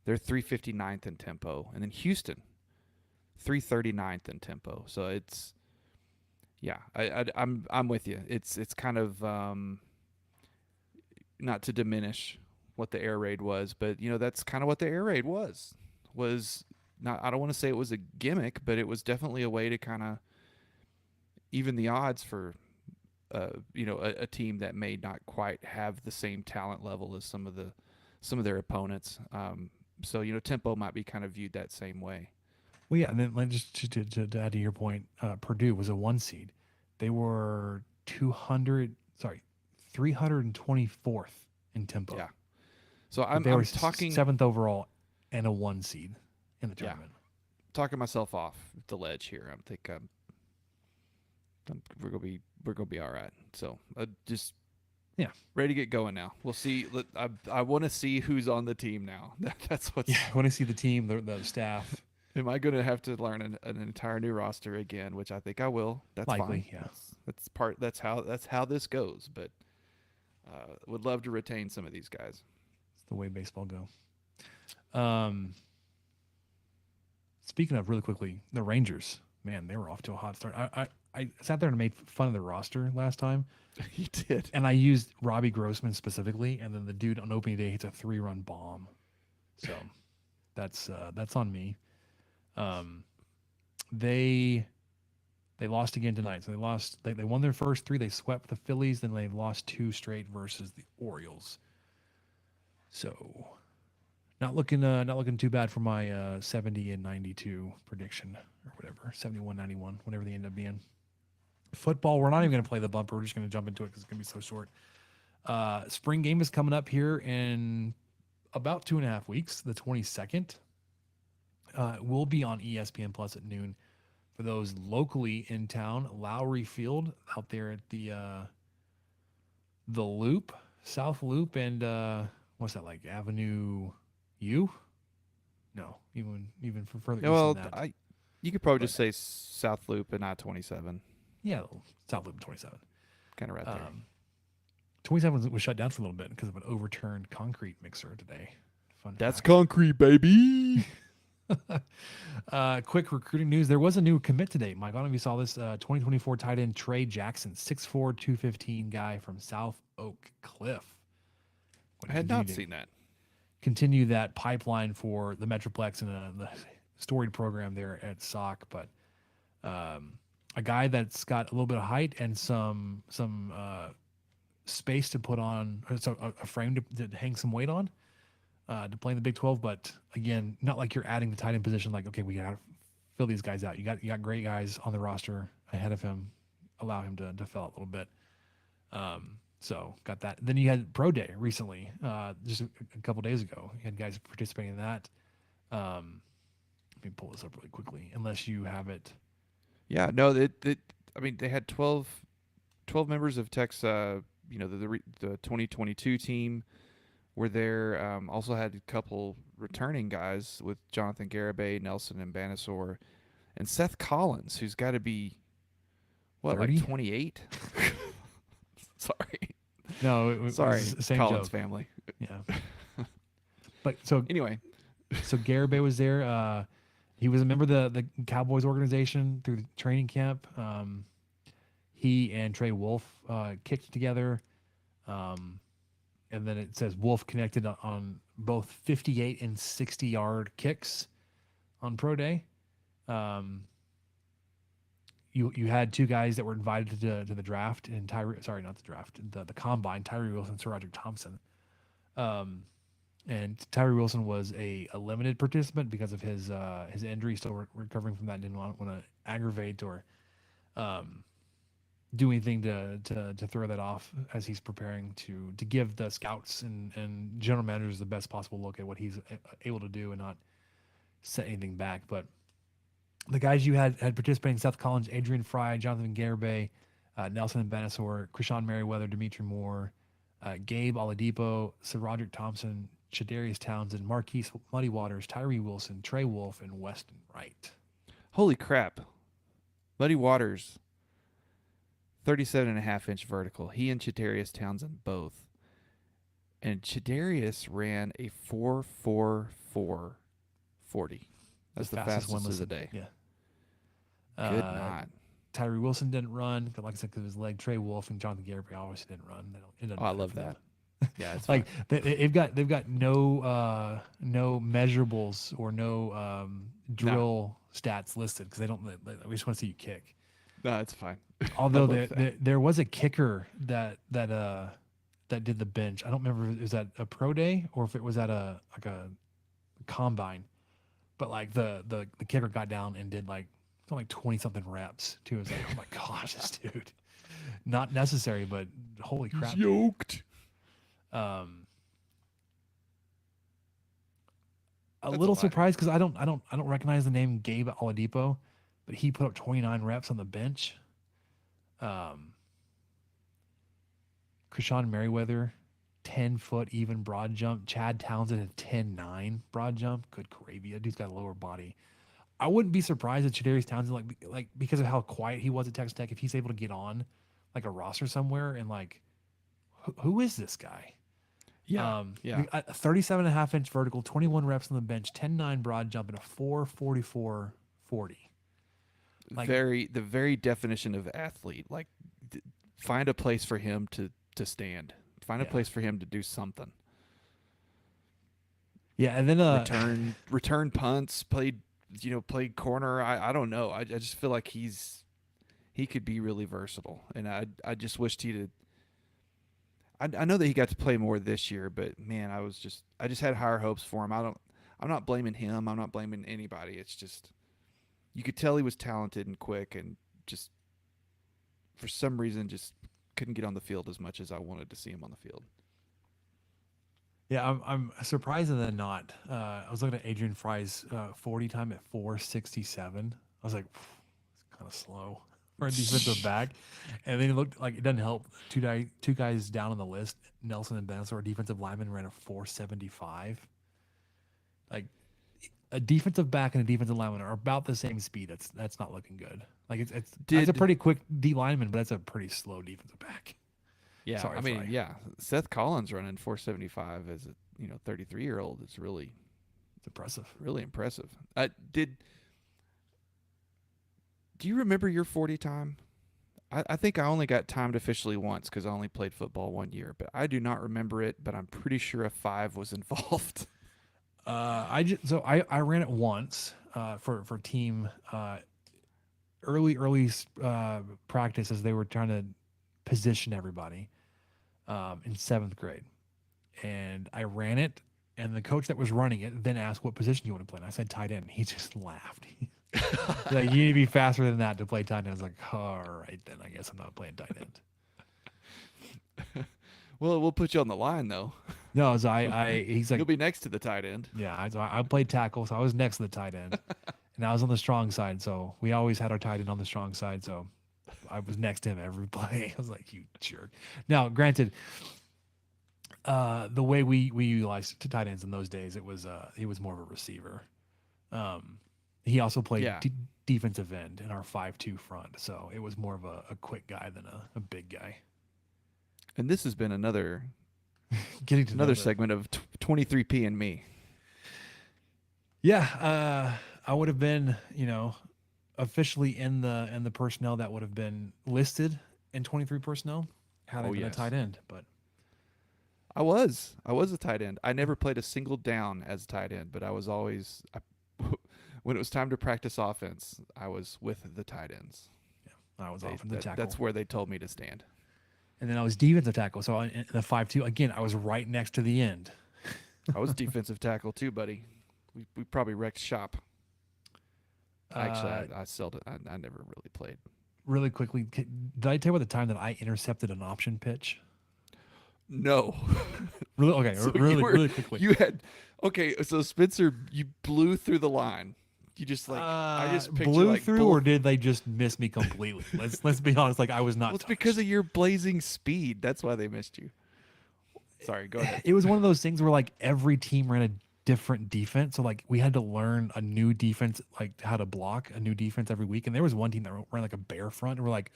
they're 359th in tempo, and then Houston 339th in tempo. So it's I'm with you. It's kind of not to diminish what the air raid was, but that's kind of what the air raid was not. I don't want to say it was a gimmick, but it was definitely a way to kind of even the odds for a team that may not quite have the same talent level as some of their opponents. So tempo might be kind of viewed that same way. Well, yeah, and then just to add to your point, Purdue was a 1 seed. They were 324th in tempo. Yeah. So they were talking 7th overall and a 1 seed in the tournament. Talking myself off the ledge here. I think we're gonna be all right. So just ready to get going now. We'll see. I want to see who's on the team now. That's what's. Yeah, I want to see the team, the staff. Am I going to have to learn an entire new roster again? Which I think I will. That's likely, fine. Yeah. That's how this goes. But would love to retain some of these guys. It's the way baseball go. Speaking of, really quickly, the Rangers, man, they were off to a hot start. I sat there and made fun of the roster last time. You did. And I used Robbie Grossman specifically, and then the dude on opening day hits a 3-run bomb. So that's on me. They lost again tonight. So they won their first 3. They swept the Phillies, then they lost 2 straight versus the Orioles. So not looking too bad for my 70 and 92 prediction or whatever, 71-91, whatever they end up being. Football, we're not even going to play the bumper. We're just going to jump into it because it's going to be so short. Spring game is coming up here in about 2.5 weeks, the 22nd. We'll be on ESPN Plus at noon. For those locally in town, Lowry Field out there at the Loop, South Loop, and what's that, like Avenue U? No, even for further east than that. You could probably just say South Loop and I-27. Yeah, South Loop 27. Kind of right there. 27 was shut down for a little bit because of an overturned concrete mixer today. Fun That's fact. concrete, baby. Quick recruiting news. There was a new commit today. Mike, I don't know if you saw this. 2024 tight end Trey Jackson, 6'4", 215 guy from South Oak Cliff. I had not seen that. Continue that pipeline for the Metroplex and the storied program there at SOC. But a guy that's got a little bit of height and some space to put on, so a frame to hang some weight on. To play in the Big 12, but again, not like you're adding the tight end position. Like, okay, we gotta fill these guys out. You got great guys on the roster ahead of him. Allow him to fill out a little bit. So got that. Then you had Pro Day recently, just a couple days ago. You had guys participating in that. Let me pull this up really quickly, unless you have it. Yeah, no, I mean, they had 12 members of Tech's, the 2022 team. Were there, also had a couple returning guys with Jonathan Garibay, Nelson, and Banasaur, and Seth Collins, who's got to be, 30? Like 28? Sorry. No, it sorry, was the same Collins joke. family. Yeah. But so anyway, so Garibay was there. He was a member of the Cowboys organization through the training camp. He and Trey Wolf kicked together. And then it says Wolf connected on both 58 and 60-yard kicks on Pro Day. You had two guys that were invited to the draft, and the combine, Tyree Wilson, Sir Roderick Thompson. And Tyree Wilson was a limited participant because of his injury, still recovering from that. Didn't want to aggravate or do anything to throw that off as he's preparing to give the scouts and general managers the best possible look at what he's able to do and not set anything back. But the guys you had participating: Seth Collins, Adrian Fry, Jonathan Garibay, Nelson and Banasaur, Krishan Merriweather, Dimitri Moore, Gabe Oladipo, Sir Roderick Thompson, Chadarius Townsend, Marquise Muddy Waters, Tyree Wilson, Trey Wolf, and Weston Wright. Holy crap. Muddy Waters, 37.5-inch vertical. He and Chadarius Townsend both. And Chadarius ran a 4.44 40. That's the fastest of the day. Yeah. Good night. Tyree Wilson didn't run, like I said, because of his leg. Trey Wolf and Jonathan Garibay obviously didn't run. I love that. Yeah, it's like they've got no measurables or no drill stats listed because they don't. We just want to see you kick. No, it's fine. Although there was a kicker that did the bench. I don't remember if it was at a pro day or if it was at a combine. But like the kicker got down and did like 20 something reps too. It was like, oh my gosh, this dude. Not necessary, but holy crap. He's yoked. A little surprised because I don't recognize the name Gabe Oladipo, but he put up 29 reps on the bench. Krishan Merriweather, 10-foot even broad jump. Chad Townsend had 10.9 broad jump. Good gravy. That dude's got a lower body. I wouldn't be surprised if Chadarius Townsend, like because of how quiet he was at Texas Tech, if he's able to get on like a roster somewhere and like, who is this guy? Yeah. A 37.5-inch vertical, 21 reps on the bench, 10.9 broad jump, and a 4.44 40. Like, the very definition of athlete. Like, find a place for him to stand. Find a place for him to do something. Yeah, and then return punts, played corner. I don't know. I just feel like he could be really versatile, and I just wished he'd. I know that he got to play more this year, but man, I just had higher hopes for him. I'm not blaming him. I'm not blaming anybody. It's just you could tell he was talented and quick, and just for some reason just couldn't get on the field as much as I wanted to see him on the field. Yeah, I'm surprised than not. I was looking at Adrian Fry's 40 time at 4.67. I was like, it's kind of slow for a defensive back. And then it looked like it doesn't help. Two guys down on the list, Nelson and Benson, defensive lineman, ran a 4.75. Like a defensive back and a defensive lineman are about the same speed. That's not looking good. Like it's a pretty quick D lineman, but that's a pretty slow defensive back. Yeah, Sorry, I mean, Fry. yeah, Seth Collins running 4.75 as a 33-year-old is really It's impressive. really impressive. Do you remember your 40 time? I think I only got timed officially once because I only played football 1 year, but I do not remember it. But I'm pretty sure a 5 was involved. I ran it once for team early practice as they were trying to position everybody in 7th grade, and I ran it, and the coach that was running it then asked what position you want to play, and I said tight end. He just laughed. Like, you need to be faster than that to play tight end. I was like, all right, then I guess I'm not playing tight end. Well, we'll put you on the line though. No, he's like, You'll be next to the tight end. yeah, I played tackle, so I was next to the tight end, and I was on the strong side, so we always had our tight end on the strong side, so I was next to him every play. I was like, you jerk. Now, granted, the way we utilized tight ends in those days, he was more of a receiver. He also played defensive end in our 5-2 front, so it was more of a quick guy than a big guy. And this has been another Getting to another segment of 23P and me. Yeah, I would have been, officially in the personnel that would have been listed in 23 personnel had I been a tight end, but I was a tight end. I never played a single down as a tight end, but I was always when it was time to practice offense, I was with the tight ends. I was off in the tackle. That's where they told me to stand. And then I was defensive tackle, so in the 5-2 again, I was right next to the end. I was defensive tackle too, buddy. We probably wrecked shop. Actually, I seldom. I never really played. Really quickly, did I tell you about the time that I intercepted an option pitch? No. Really? Okay. So really quickly. You had so Spencer, you blew through the line. You just I just picture blew through, or did they just miss me completely? let's be honest. Like, I was not. Well, it's because of your blazing speed. That's why they missed you. Sorry, go ahead. It was one of those things where like every team ran a different defense, so like we had to learn a new defense, like how to block a new defense every week. And there was one team that ran like a bear front, and we're like,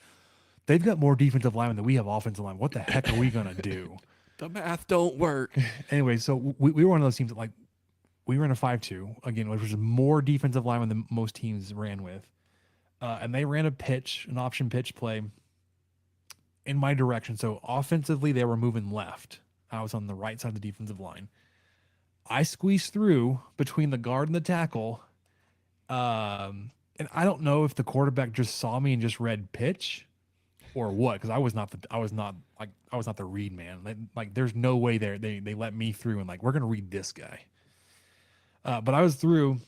they've got more defensive linemen than we have offensive line. What the heck are we gonna do? The math don't work. Anyway, so we were one of those teams that like we ran a 5-2 again, which was more defensive linemen than most teams ran with, and they ran an option pitch play in my direction. So offensively, they were moving left. I was on the right side of the defensive line. I squeezed through between the guard and the tackle, and I don't know if the quarterback just saw me and just read pitch, or what, because I was not the read man. Like there's no way they let me through and like we're gonna read this guy. But I was through,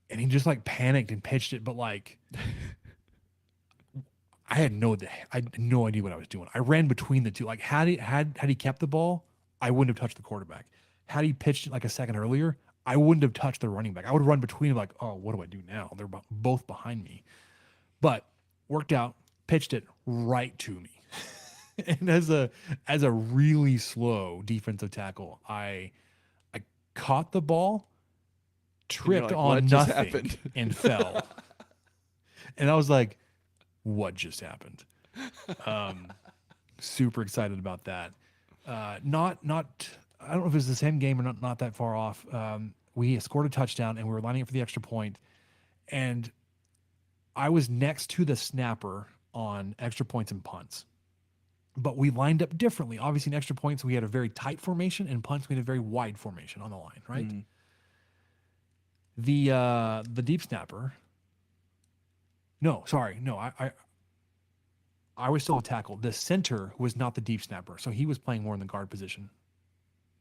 and he just like panicked and pitched it, but like I had no idea what I was doing. I ran between the two. Like had he kept the ball, I wouldn't have touched the quarterback. Had he pitched it like a second earlier, I wouldn't have touched the running back. I would run between them like, oh, what do I do now? They're both behind me. But worked out, pitched it right to me. And as a really slow defensive tackle, I caught the ball, tripped like, on what just nothing, happened? and fell. And I was like, what just happened? Super excited about that. Not I don't know if it was the same game or not that far off. We scored a touchdown and we were lining up for the extra point, and I was next to the snapper on extra points and punts. But we lined up differently. Obviously, in extra points, we had a very tight formation, and punts, we had a very wide formation on the line, right? Mm-hmm. The deep snapper. No, I was still a tackle. The center was not the deep snapper, so he was playing more in the guard position.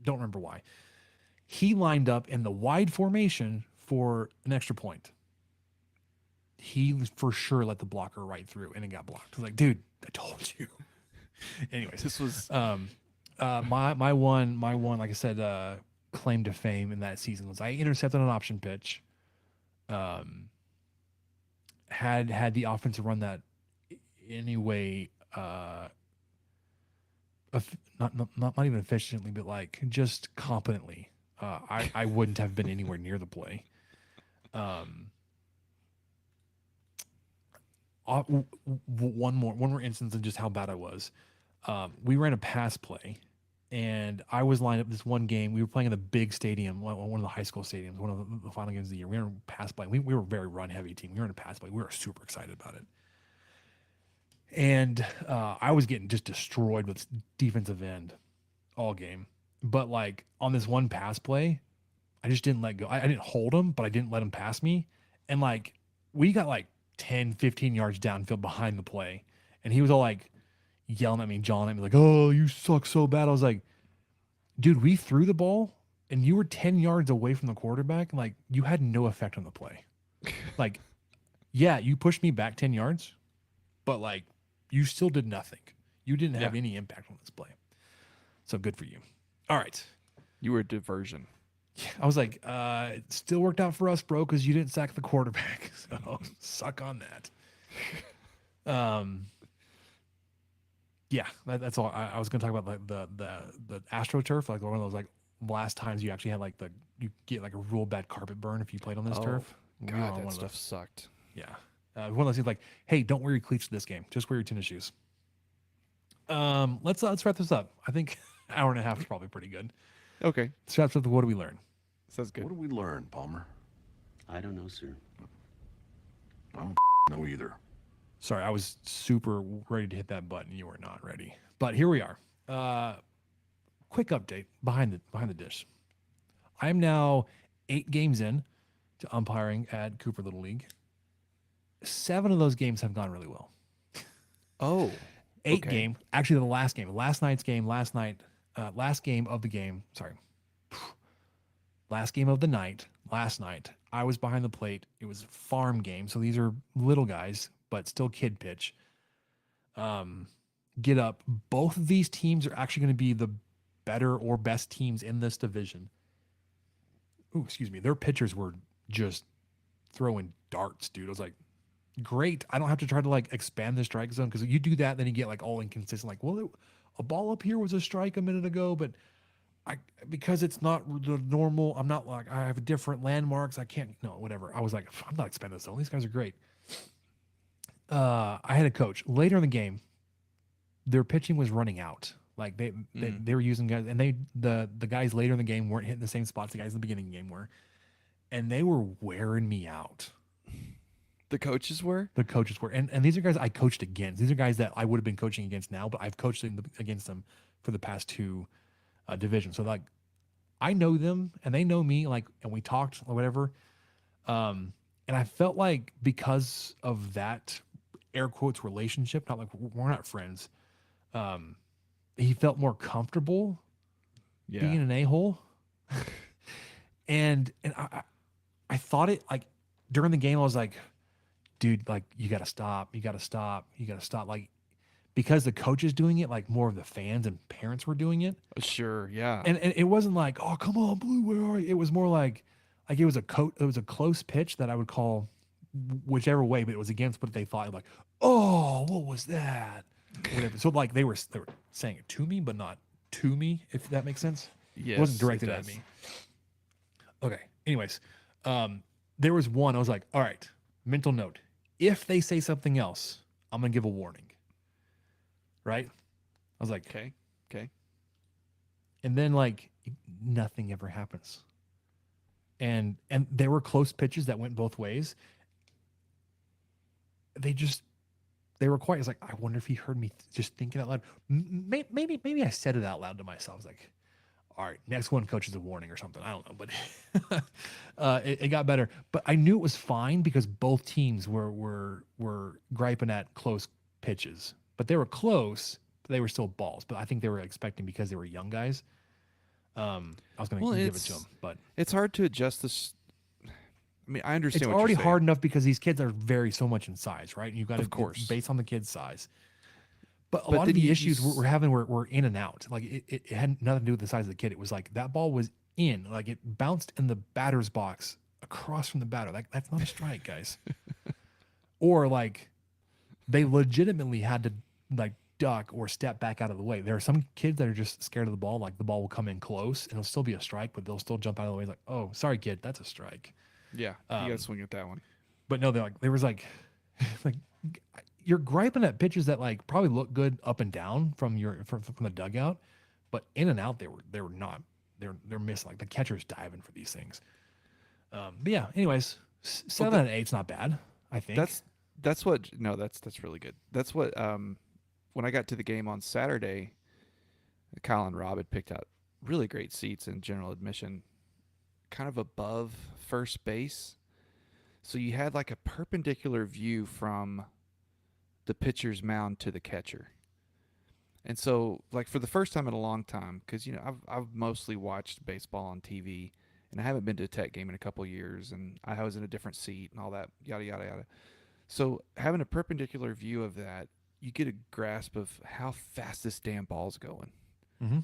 Don't remember why. He lined up in the wide formation for an extra point. he for sure let the blocker right through, and it got blocked. I was like, dude, I told you. Anyways, This was my one, like I said, claim to fame in that season was I intercepted an option pitch. Had the offense run that anyway, not even efficiently, but like just competently, I wouldn't have been anywhere near the play. One more instance of just how bad I was. We ran a pass play, and I was lined up this one game. We were playing in the big stadium, one of the high school stadiums, one of the final games of the year. We were in a pass play. We were a very run heavy team. We were in a pass play. We were super excited about it. And I was getting just destroyed with defensive end all game. But like on this one pass play, I just didn't let go. I didn't hold him, but I didn't let him pass me. And like we got like 10, 15 yards downfield behind the play. And he was all like yelling at me, jawing at me like, oh, you suck so bad. I was like, dude, we threw the ball and you were 10 yards away from the quarterback. Like you had no effect on the play. Like, yeah, you pushed me back 10 yards, but like you still did nothing. You didn't have any impact on this play. So good for you. All right. You were a diversion. I was like, it still worked out for us, bro, because you didn't sack the quarterback. So suck on that. Yeah, that's all. I was going to talk about like the AstroTurf, like one of those like last times you actually had like you get like a real bad carpet burn if you played on this turf. We were on God, one that of stuff those. sucked. Yeah, one of those things like, hey, don't wear your cleats to this game. Just wear your tennis shoes. Let's wrap this up. I think hour and a half is probably pretty good. Okay, Let's wrap up. What do we learn? sounds good. What did we learn, Palmer? I don't know, sir. I don't know either. Sorry, I was super ready to hit that button. You were not ready, but here we are. Quick update behind the dish. I am now 8 games in to umpiring at Cooper Little League. 7 of those games have gone really well. Oh, 8 okay. game, actually the last game, last game of the game. Sorry, last game of the night. Last night, I was behind the plate. It was a farm game, so these are little guys, but still kid pitch. Get up. Both of these teams are actually going to be the better or best teams in this division. Ooh, excuse me. Their pitchers were just throwing darts, dude. I was like, great. I don't have to try to like expand the strike zone because you do that, then you get like all inconsistent. Like, well, a ball up here was a strike a minute ago, but because it's not the normal, I'm not like I have different landmarks. I can't, no, whatever. I was like, I'm not expanding the zone. These guys are great. I had a coach later in the game. Their pitching was running out. Like they were using guys, and the guys later in the game weren't hitting the same spots the guys in the beginning of the game were, and they were wearing me out. The coaches were? The coaches were, and these are guys I coached against. These are guys that I would have been coaching against now, but I've coached against them for the past 2 divisions. So like, I know them and they know me. Like, and we talked or whatever. And I felt like because of that air quotes relationship, not like we're not friends. He felt more comfortable being an a-hole. and I thought it like during the game, I was like, dude, like you got to stop. Like, because the coach is doing it, like more of the fans and parents were doing it. Sure. Yeah. And it wasn't like, oh, come on, Blue, where are you? It was more like it was a close pitch that I would call whichever way, but it was against what they thought. Like, oh, what was that? Whatever. So like they were saying it to me, but not to me, if that makes sense. Yes, it wasn't directed it at does. me. Okay. Anyways, there was one. I was like, all right, mental note. If they say something else, I'm gonna give a warning. Right? I was like, Okay. and then like nothing ever happens. And there were close pitches that went both ways. They were quiet. It's like, I wonder if he heard me just thinking out loud. Maybe I said it out loud to myself. I was like, all right, next one, coach, is a warning or something. I don't know, but it got better. But I knew it was fine because both teams were griping at close pitches. But they were close, but they were still balls. But I think they were expecting, because they were young guys, I was going to give it to them. But It's hard to adjust this. I mean, I understand. It's what already you're saying. hard enough because these kids are vary so much in size, right? And you've got to, Of course. based on the kid's size. But a But lot then of the you issues we're having were in and out. Like it had nothing to do with the size of the kid. It was like that ball was in, like it bounced in the batter's box across from the batter. Like that's not a strike, guys. Or like they legitimately had to like duck or step back out of the way. There are some kids that are just scared of the ball. Like the ball will come in close and it'll still be a strike, but they'll still jump out of the way. Like, oh, sorry, kid, that's a strike. Yeah, you got to swing at that one. But no, there was like you're griping at pitches that like probably look good up and down from the dugout, but in and out they were not. They're missing. Like the catcher's diving for these things. But yeah. Anyways, 7 out of 8's not bad. I think that's really good. That's what when I got to the game on Saturday, Kyle and Rob had picked out really great seats in general admission, kind of above first base. So you had like a perpendicular view from the pitcher's mound to the catcher. And so, like, for the first time in a long time, because, you know, I've mostly watched baseball on TV, and I haven't been to a Tech game in a couple of years, and I was in a different seat and all that, yada, yada, yada. So having a perpendicular view of that, you get a grasp of how fast this damn ball's going. Mm-hmm.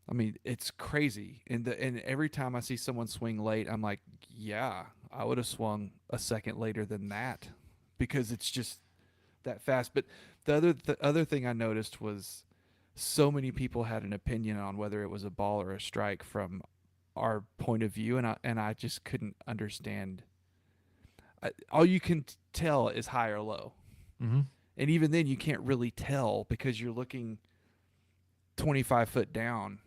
I mean, it's crazy. And every time I see someone swing late, I'm like, yeah, I would have swung a second later than that because it's just that fast. But the other thing I noticed was so many people had an opinion on whether it was a ball or a strike from our point of view, and I just couldn't understand. All you can tell is high or low. Mm-hmm. And even then you can't really tell because you're looking 25 foot down.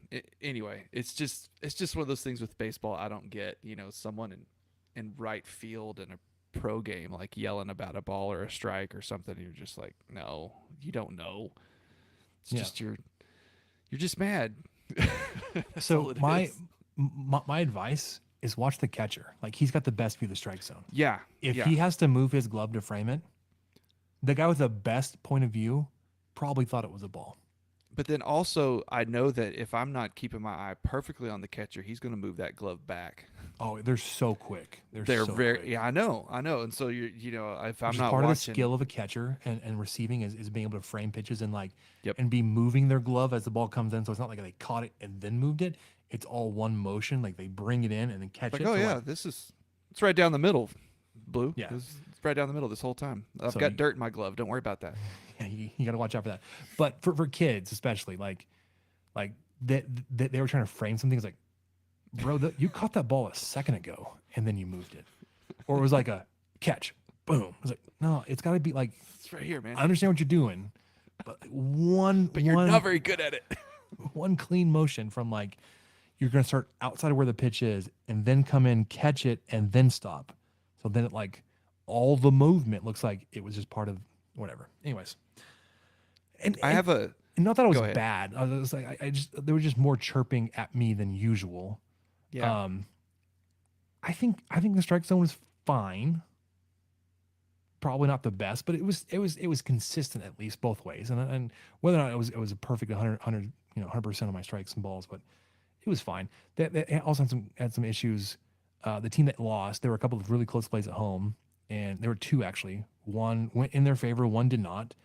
Anyway, it's just one of those things with baseball I don't get. You know, someone in right field in a pro game like yelling about a ball or a strike or something. You're just like, no, you don't know. It's just you're just mad. So my advice is watch the catcher. Like he's got the best view of the strike zone. Yeah. If he has to move his glove to frame it, the guy with the best point of view probably thought it was a ball. But then also, I know that if I'm not keeping my eye perfectly on the catcher, he's going to move that glove back. Oh, they're so quick. They're so very quick. Yeah, I know. And so if I'm Which is not part watching, of the skill of a catcher and receiving is being able to frame pitches and Yep. and be moving their glove as the ball comes in. So it's not like they caught it and then moved it. It's all one motion. Like they bring it in and then catch like, it. oh So, yeah, it's right down the middle, Blue. Yeah. It's right down the middle this whole time. I've So got dirt in my glove. Don't worry about that. Yeah, you got to watch out for that. But for kids especially, like they were trying to frame some things like, bro, you caught that ball a second ago and then you moved it, or it was like a catch, boom. I was like, no, it's got to be like It's right here, man. I understand what you're doing, but You're not very good at it. one clean motion from like you're gonna start outside of where the pitch is and then come in, catch it, and then stop. So then it like all the movement looks like it was just part of whatever. Anyways, and not that it was Go ahead. bad. I was like, I just there was just more chirping at me than usual. Yeah. I think the strike zone was fine. Probably not the best, but it was consistent at least both ways. And whether or not it was a perfect 100% of my strikes and balls, but it was fine. That also had some issues. The team that lost, there were a couple of really close plays at home, and there were two actually. One went in their favor, one did not.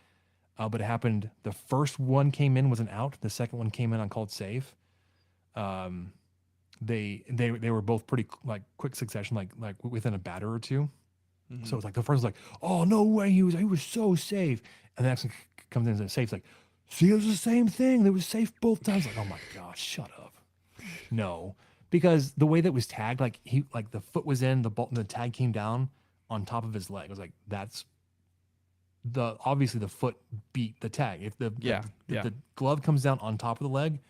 But it happened. The first one came in was an out. The second one came in on called safe. They were both pretty like quick succession, like within a batter or two. Mm-hmm. So it's like the first was like, oh no way, he was so safe, and the next one comes in and safe. It's like, see, it was the same thing. They was safe both times. Like, oh my gosh, shut up. No, because the way that was tagged, like the foot was in, the ball, the tag came down on top of his leg. I was like, that's obviously the foot beat the tag. If the glove comes down on top of the leg,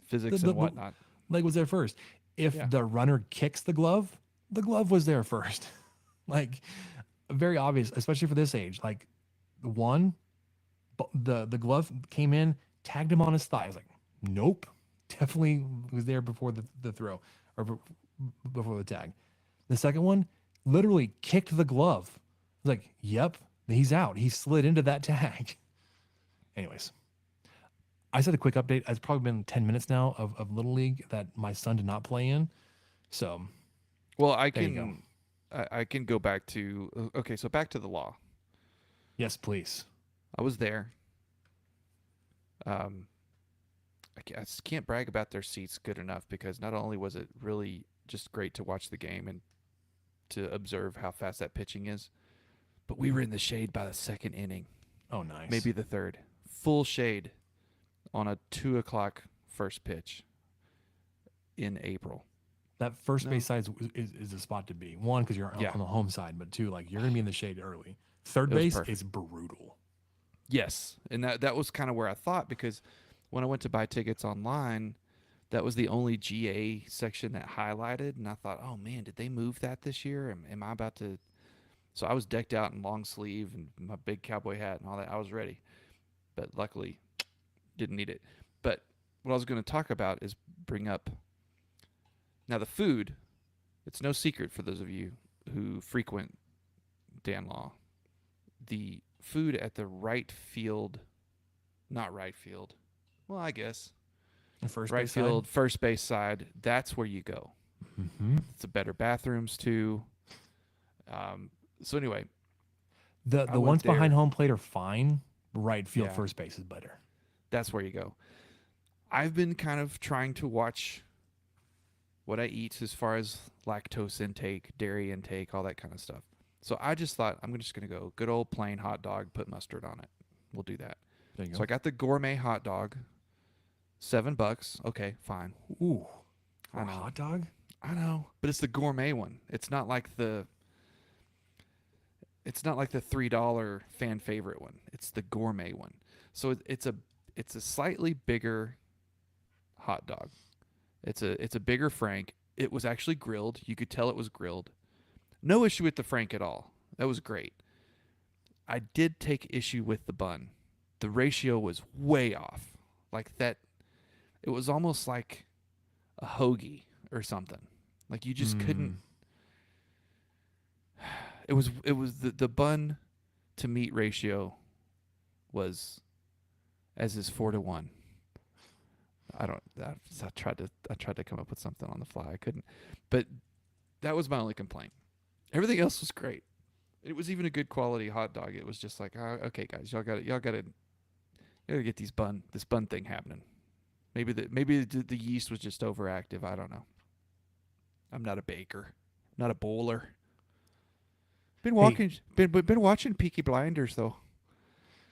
Physics and whatnot. Leg was there first. If the runner kicks the glove was there first. Like very obvious, especially for this age. Like the glove came in, tagged him on his thigh. I was like, nope, definitely was there before the throw or before the tag. The second one literally kicked the glove. I was like, yep, he's out. He slid into that tag. Anyways, I said a quick update. It's probably been 10 minutes now of Little League that my son did not play in. So Well, there you go. I can go back to okay. So back to the law. Yes, please. I was there. I just can't brag about their seats good enough because not only was it really just great to watch the game and to observe how fast that pitching is, but we were in the shade by the second inning. Oh, nice. Maybe the third. Full shade on a 2:00 first pitch in April. That first base side is a spot to be. One, because you're on the home side, but two, like you're gonna be in the shade early. Third base is brutal. Yes, and that was kind of where I thought, because when I went to buy tickets online, that was the only GA section that highlighted, and I thought, oh man, did they move that this year? Am I about to? So I was decked out in long sleeve and my big cowboy hat and all that. I was ready, but luckily didn't need it. But what I was going to talk about is bring up now the food. It's no secret for those of you who frequent Dan Law. The food at the not right field. Well, I guess First right base field, side? first base side. That's where you go. Mm-hmm. It's a better bathrooms too. So anyway, The ones behind home plate are fine. Right field, Yeah. first base is better. That's where you go. I've been kind of trying to watch what I eat as far as lactose intake, dairy intake, all that kind of stuff. So I just thought I'm just going to go good old plain hot dog, put mustard on it. We'll do that. There you So go. I got the gourmet hot dog, $7. Okay, fine. Ooh, I a know. hot dog? I know, but it's the gourmet one. It's not like the $3 fan favorite one. It's the gourmet one. So it's a slightly bigger hot dog. It's a bigger Frank. It was actually grilled. You could tell it was grilled. No issue with the Frank at all. That was great. I did take issue with the bun. The ratio was way off. Like that, it was almost like a hoagie or something. Like you just couldn't. It was the bun to meat ratio was as is 4-1. I tried to come up with something on the fly. I couldn't. But that was my only complaint. Everything else was great. It was even a good quality hot dog. It was just like, okay, guys, y'all got to get this bun thing happening. Maybe the yeast was just overactive. I don't know. I'm not a baker. I'm not a bowler. Been watching Peaky Blinders though.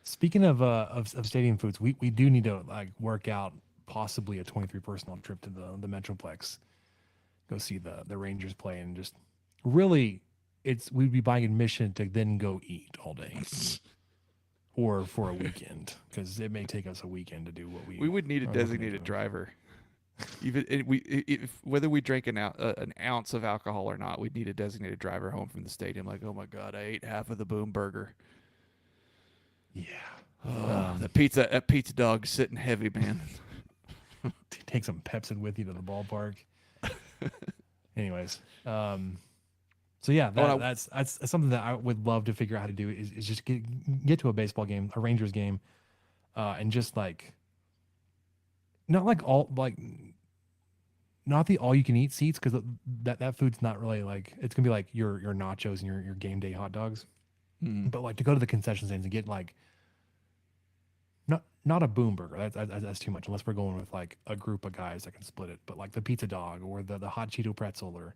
Speaking of stadium foods, we do need to like work out possibly a 23 personal trip to the Metroplex. Go see the Rangers play, and just really we'd be buying admission to then go eat all day. Or for a weekend, because it may take us a weekend to do what we would need a designated driver. Even if whether we drank an ounce of alcohol or not, we'd need a designated driver home from the stadium. Like, oh my God, I ate half of the Boom Burger. Yeah, that pizza dog's sitting heavy, man. Take some Pepsi with you to the ballpark. Anyways, so yeah, that's something that I would love to figure out how to do is just get to a baseball game, a Rangers game, and just like not the all you can eat seats, because that food's not really like, it's gonna be like your nachos and your game day hot dogs, but like to go to the concession stands and get like not a Boom Burger, that's too much, unless we're going with like a group of guys that can split it, but like the pizza dog or the hot Cheeto pretzel, or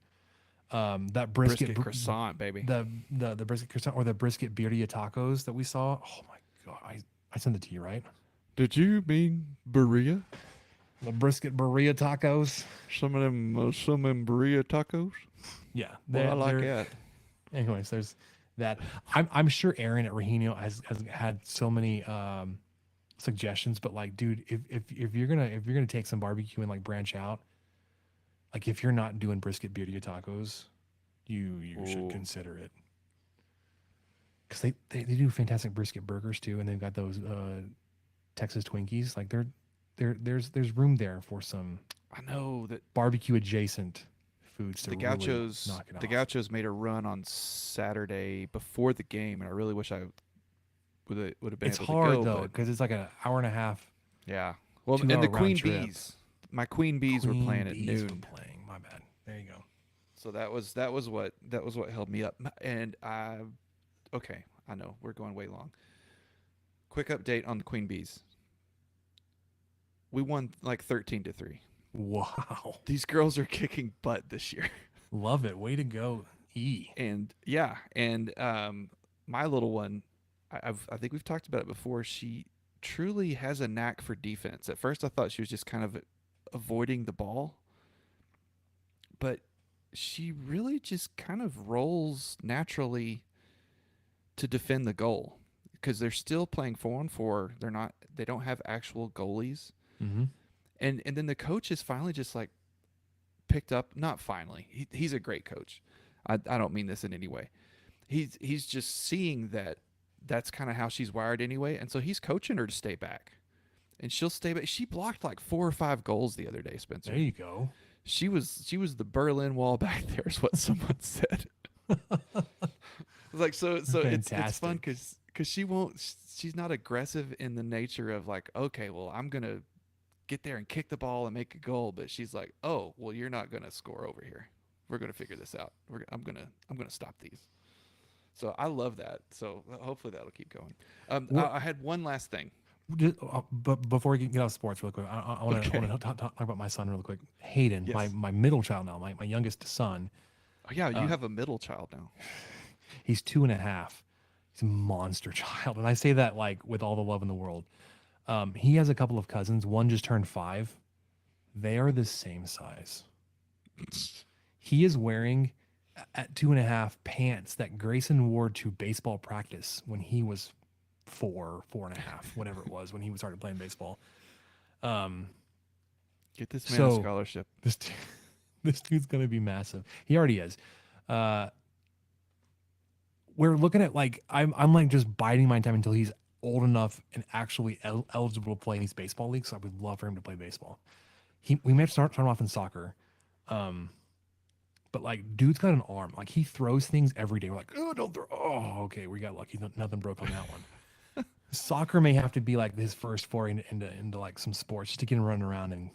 that brisket croissant, baby. The brisket croissant, or the brisket birria tacos that we saw. Oh my God, I sent it to you, right? Did you mean birria? The brisket birria tacos. Some of them birria tacos. Yeah, well, I like that. Anyways, there's that. I'm sure Aaron at Rahino has had so many suggestions, but like, dude, if you're gonna take some barbecue and like branch out, like if you're not doing brisket birria tacos, you should consider it, because they do fantastic brisket burgers too, and they've got those Texas Twinkies. Like there's room there for some. I know that barbecue adjacent foods to the really Gauchos. knock it The off. Gauchos made a run on Saturday before the game, and I really wish I would have been It's able hard to go. though, because it's like an hour and a half. Yeah. Well, 2 and the hour Queen round trip. Bees. My Queen Bees were playing at Bees noon. were playing. My bad. There you go. So that was what held me up. And I know we're going way long. Quick update on the Queen Bees. We won like 13-3. Wow. These girls are kicking butt this year. Love it. Way to go, E. And my little one, I think we've talked about it before. She truly has a knack for defense. At first, I thought she was just kind of avoiding the ball, but she really just kind of rolls naturally to defend the goal because they're still playing 4-on-4. They don't have actual goalies. Mm-hmm. And then the coach is finally just like picked up. Not finally. He's a great coach. I don't mean this in any way. He's just seeing that that's kind of how she's wired anyway, and so he's coaching her to stay back, and she'll stay back. She blocked like 4 or 5 goals the other day, Spencer. There you go. She was the Berlin Wall back there, is what someone said. Like so it's fun because she's not aggressive in the nature of like, okay, well, I'm gonna get there and kick the ball and make a goal, but she's like, oh, well, you're not gonna score over here. We're gonna figure this out. I'm gonna stop these. So I love that. So hopefully that'll keep going. I had one last thing. But before we get off sports real quick, I want to talk about my son real quick. Hayden, Yes. my middle child now, my youngest son. Oh yeah, you have a middle child now. He's 2.5. He's a monster child. And I say that like with all the love in the world. He has a couple of cousins. One just turned 5. They are the same size. He is wearing at 2.5 pants that Grayson wore to baseball practice when he was 4.5, whatever it was, when he started playing baseball. Get this man a scholarship. This dude's gonna be massive. He already is. We're looking at like I'm like just biding my time until he's old enough and actually eligible to play in these baseball leagues. So I would love for him to play baseball. We may have to start him off in soccer. But like, dude's got an arm. Like he throws things every day. We're like, oh, don't throw. Oh, okay, we got lucky. Nothing broke on that one. Soccer may have to be like his first foray into like some sports, just to get him running around and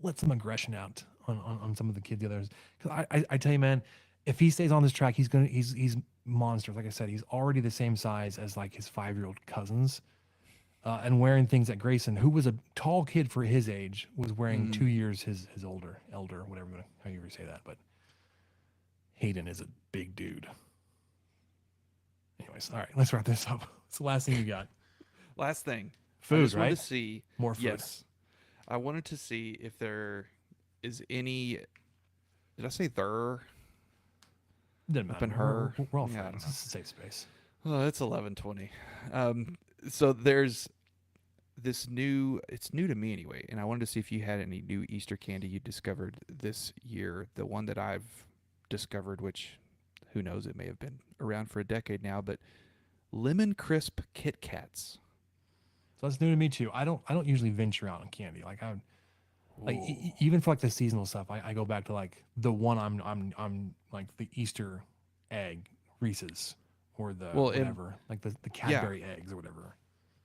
let some aggression out on some of the kids. The others, because I tell you, man, if he stays on this track, he's monster. Like I said, he's already the same size as like his 5-year-old cousins, and wearing things that Grayson, who was a tall kid for his age, was wearing 2 years his elder, whatever how you ever say that. But Hayden is a big dude. Anyways, all right, let's wrap this up. What's the last thing you got? Last thing. Food, I just right? wanted to see More food. Yes. I wanted to see if there is any. Did I say there? Doesn't matter. Up in her. We're all Yeah, I friends. don't know. It's a safe space. Oh, it's 11:20. So there's this new. It's new to me anyway, and I wanted to see if you had any new Easter candy you discovered this year. The one that I've discovered, which who knows, it may have been around for a decade now, but lemon crisp Kit Kats. So that's new to me too. I don't usually venture out on candy. Like even for like the seasonal stuff, I go back to like the one I'm like the Easter egg Reese's or the whatever, like the Cadbury eggs or whatever.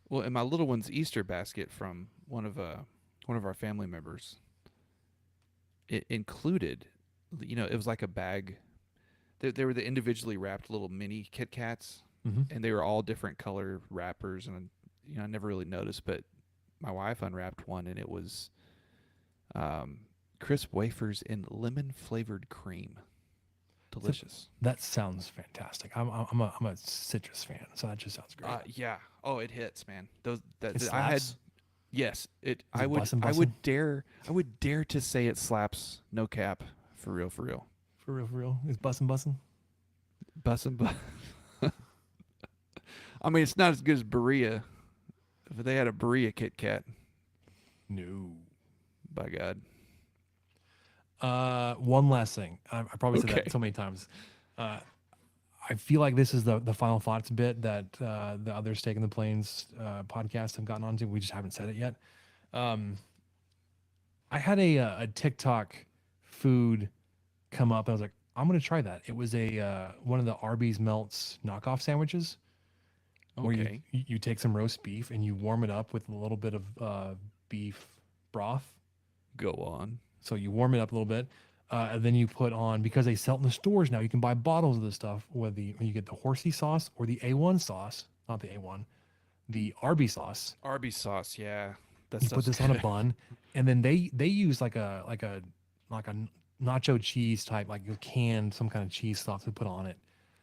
Well, in my little one's Easter basket from one of our family members, it included, it was like a bag. They were the individually wrapped little mini Kit Kats, and they were all different color wrappers, and I never really noticed, but my wife unwrapped one, and it was crisp wafers in lemon flavored cream. Delicious. That sounds fantastic. I'm a citrus fan, so that just sounds great. Yeah. Oh, it hits, man. It slaps? I had. Yes, it. Is I it would. bussin', I bussin'? would dare. I would dare to say it slaps. No cap. For real. For real. Is bussin'? Bussin'. I mean, it's not as good as Berea. If they had a Berea Kit Kat, No. by God. One last thing. I probably said that so many times. I feel like this is the final thoughts bit that the other Steak in the Plains podcast have gotten onto. We just haven't said it yet. I had a TikTok food come up. And I was like, I'm going to try that. It was one of the Arby's Melts knockoff sandwiches. Where Okay. you take some roast beef and you warm it up with a little bit of beef broth. Go on. So you warm it up a little bit, And then you put on, because they sell it in the stores now, you can buy bottles of this stuff, whether you get the horsey sauce or the A1 sauce, not the A1, the Arby's sauce. Arby's sauce, yeah. You put this on a bun, and then they use like a nacho cheese type, like a canned some kind of cheese sauce to put on it.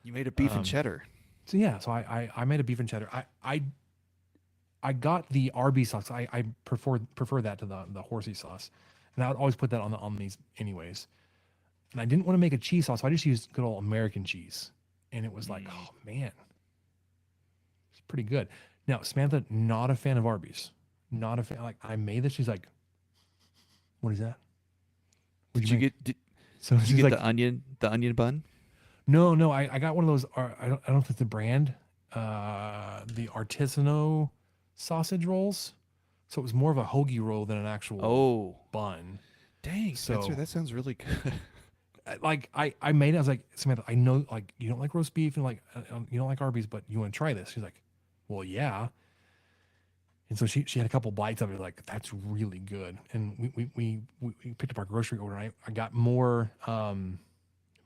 You made a beef and cheddar. So yeah, so I made a beef and cheddar. I got the Arby's sauce. I prefer that to the horsey sauce, and I would always put that on these anyways. And I didn't want to make a cheese sauce, so I just used good old American cheese, and it was like, oh man, it's pretty good. Now Samantha, not a fan of Arby's, not a fan. Like I made this, she's like, what is that? Did you get the onion bun? No, I got one of those. I don't know if it's the brand, the artisanal sausage rolls. So it was more of a hoagie roll than an actual bun. Dang, so Spencer, that sounds really good. Like I made it. I was like, Samantha, I know like you don't like roast beef and like you don't like Arby's, but you want to try this? She's like, well, yeah. And so she had a couple bites of it. Like that's really good. And we picked up our grocery order. And I got more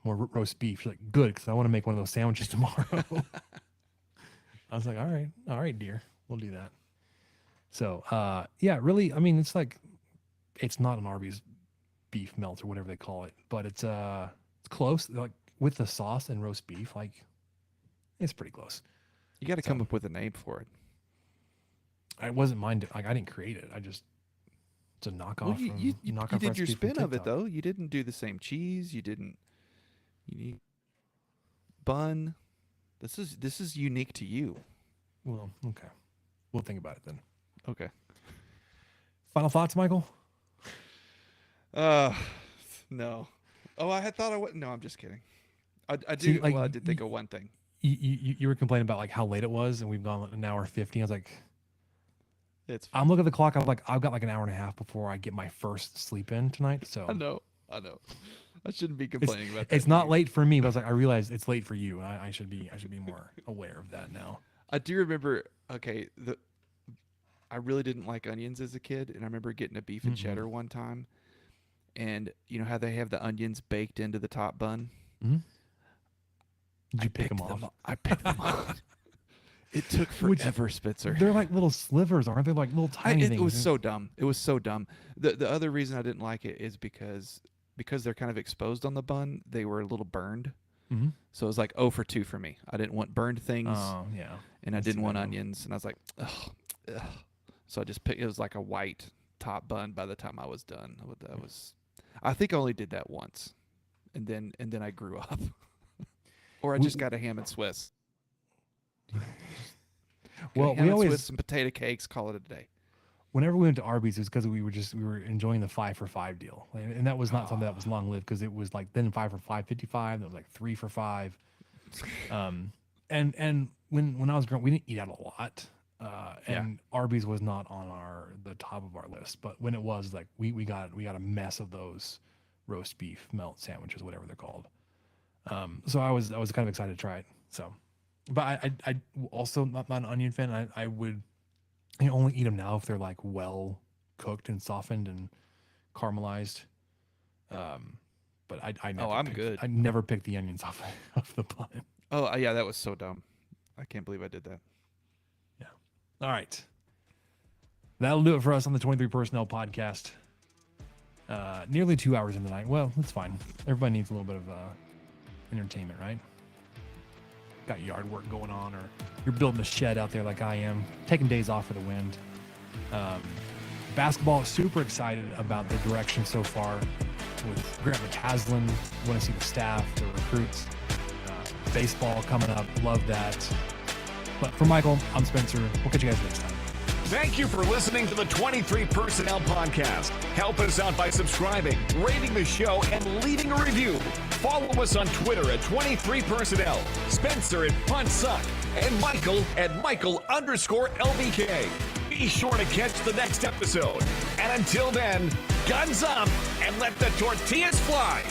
roast beef. She's like, good, because I want to make one of those sandwiches tomorrow. I was like, all right, dear, we'll do that. So yeah, really, I mean, it's like, it's not an Arby's beef melt or whatever they call it, but it's close. Like with the sauce and roast beef, like it's pretty close. You got to come up with a name for it. It wasn't mine. Like I didn't create it. It's a knockoff. Well, you did your spin of it though. You didn't do the same cheese. You need bun. This is unique to you. Well, okay. We'll think about it then. Okay. Final thoughts, Michael? No. Oh, I had thought I would. No, I'm just kidding. I do. See, like, well, I did think of one thing. You were complaining about like how late it was, and we've gone an hour 50. I was like, it's. I'm looking at the clock. I'm like, I've got like an hour and a half before I get my first sleep in tonight. So I know. I shouldn't be complaining about that. It's not late for me, but I was like, I realized it's late for you. I should be more aware of that now. I do remember. Okay, I really didn't like onions as a kid, and I remember getting a beef and cheddar one time, and you know how they have the onions baked into the top bun. Mm-hmm. Did you pick them off? I picked them off. It took forever, Spitzer. They're like little slivers, aren't they? Like little tiny things. It was so dumb. It was so dumb. The other reason I didn't like it is because they're kind of exposed on the bun, they were a little burned. Mm-hmm. So it was like 0 for 2 for me. I didn't want burned things. Oh, yeah. And I didn't want onions. And I was like, ugh. So I just picked, it was like a white top bun by the time I was done. I think I only did that once. And then I grew up. Or I just got a ham and Swiss. Well, ham we and always Swiss, some potato cakes, call it a day. Whenever we went to Arby's, it was because we were enjoying the 5 for $5 deal, and that was not something that was long lived, because it was like then 5 for $5.55. That was like 3 for $5. And when I was growing, we didn't eat out a lot, and Arby's was not on the top of our list. But when it was, like we got a mess of those roast beef melt sandwiches, whatever they're called. So I was kind of excited to try it. So, but I also not an onion fan. I would only eat them now if they're like well cooked and softened and caramelized. But I never. I'm good. I never picked the onions off the bun. Oh yeah, that was so dumb. I can't believe I did that. Yeah. All right. That'll do it for us on the 23 Personnel Podcast. Nearly 2 hours in the night. Well, that's fine. Everybody needs a little bit of entertainment, right? Got yard work going on, or you're building a shed out there like I am, taking days off for the wind. Basketball, super excited about the direction so far with Grant McCaslin. Want to see the staff, the recruits. Baseball coming up, love that. But for Michael, I'm Spencer. We'll catch you guys next time. Thank you for listening to the 23 Personnel Podcast. Help us out by subscribing, rating the show, and leaving a review. Follow us on Twitter at 23 Personnel, Spencer at PuntSuck, and Michael at Michael_LBK. Be sure to catch the next episode. And until then, guns up and let the tortillas fly.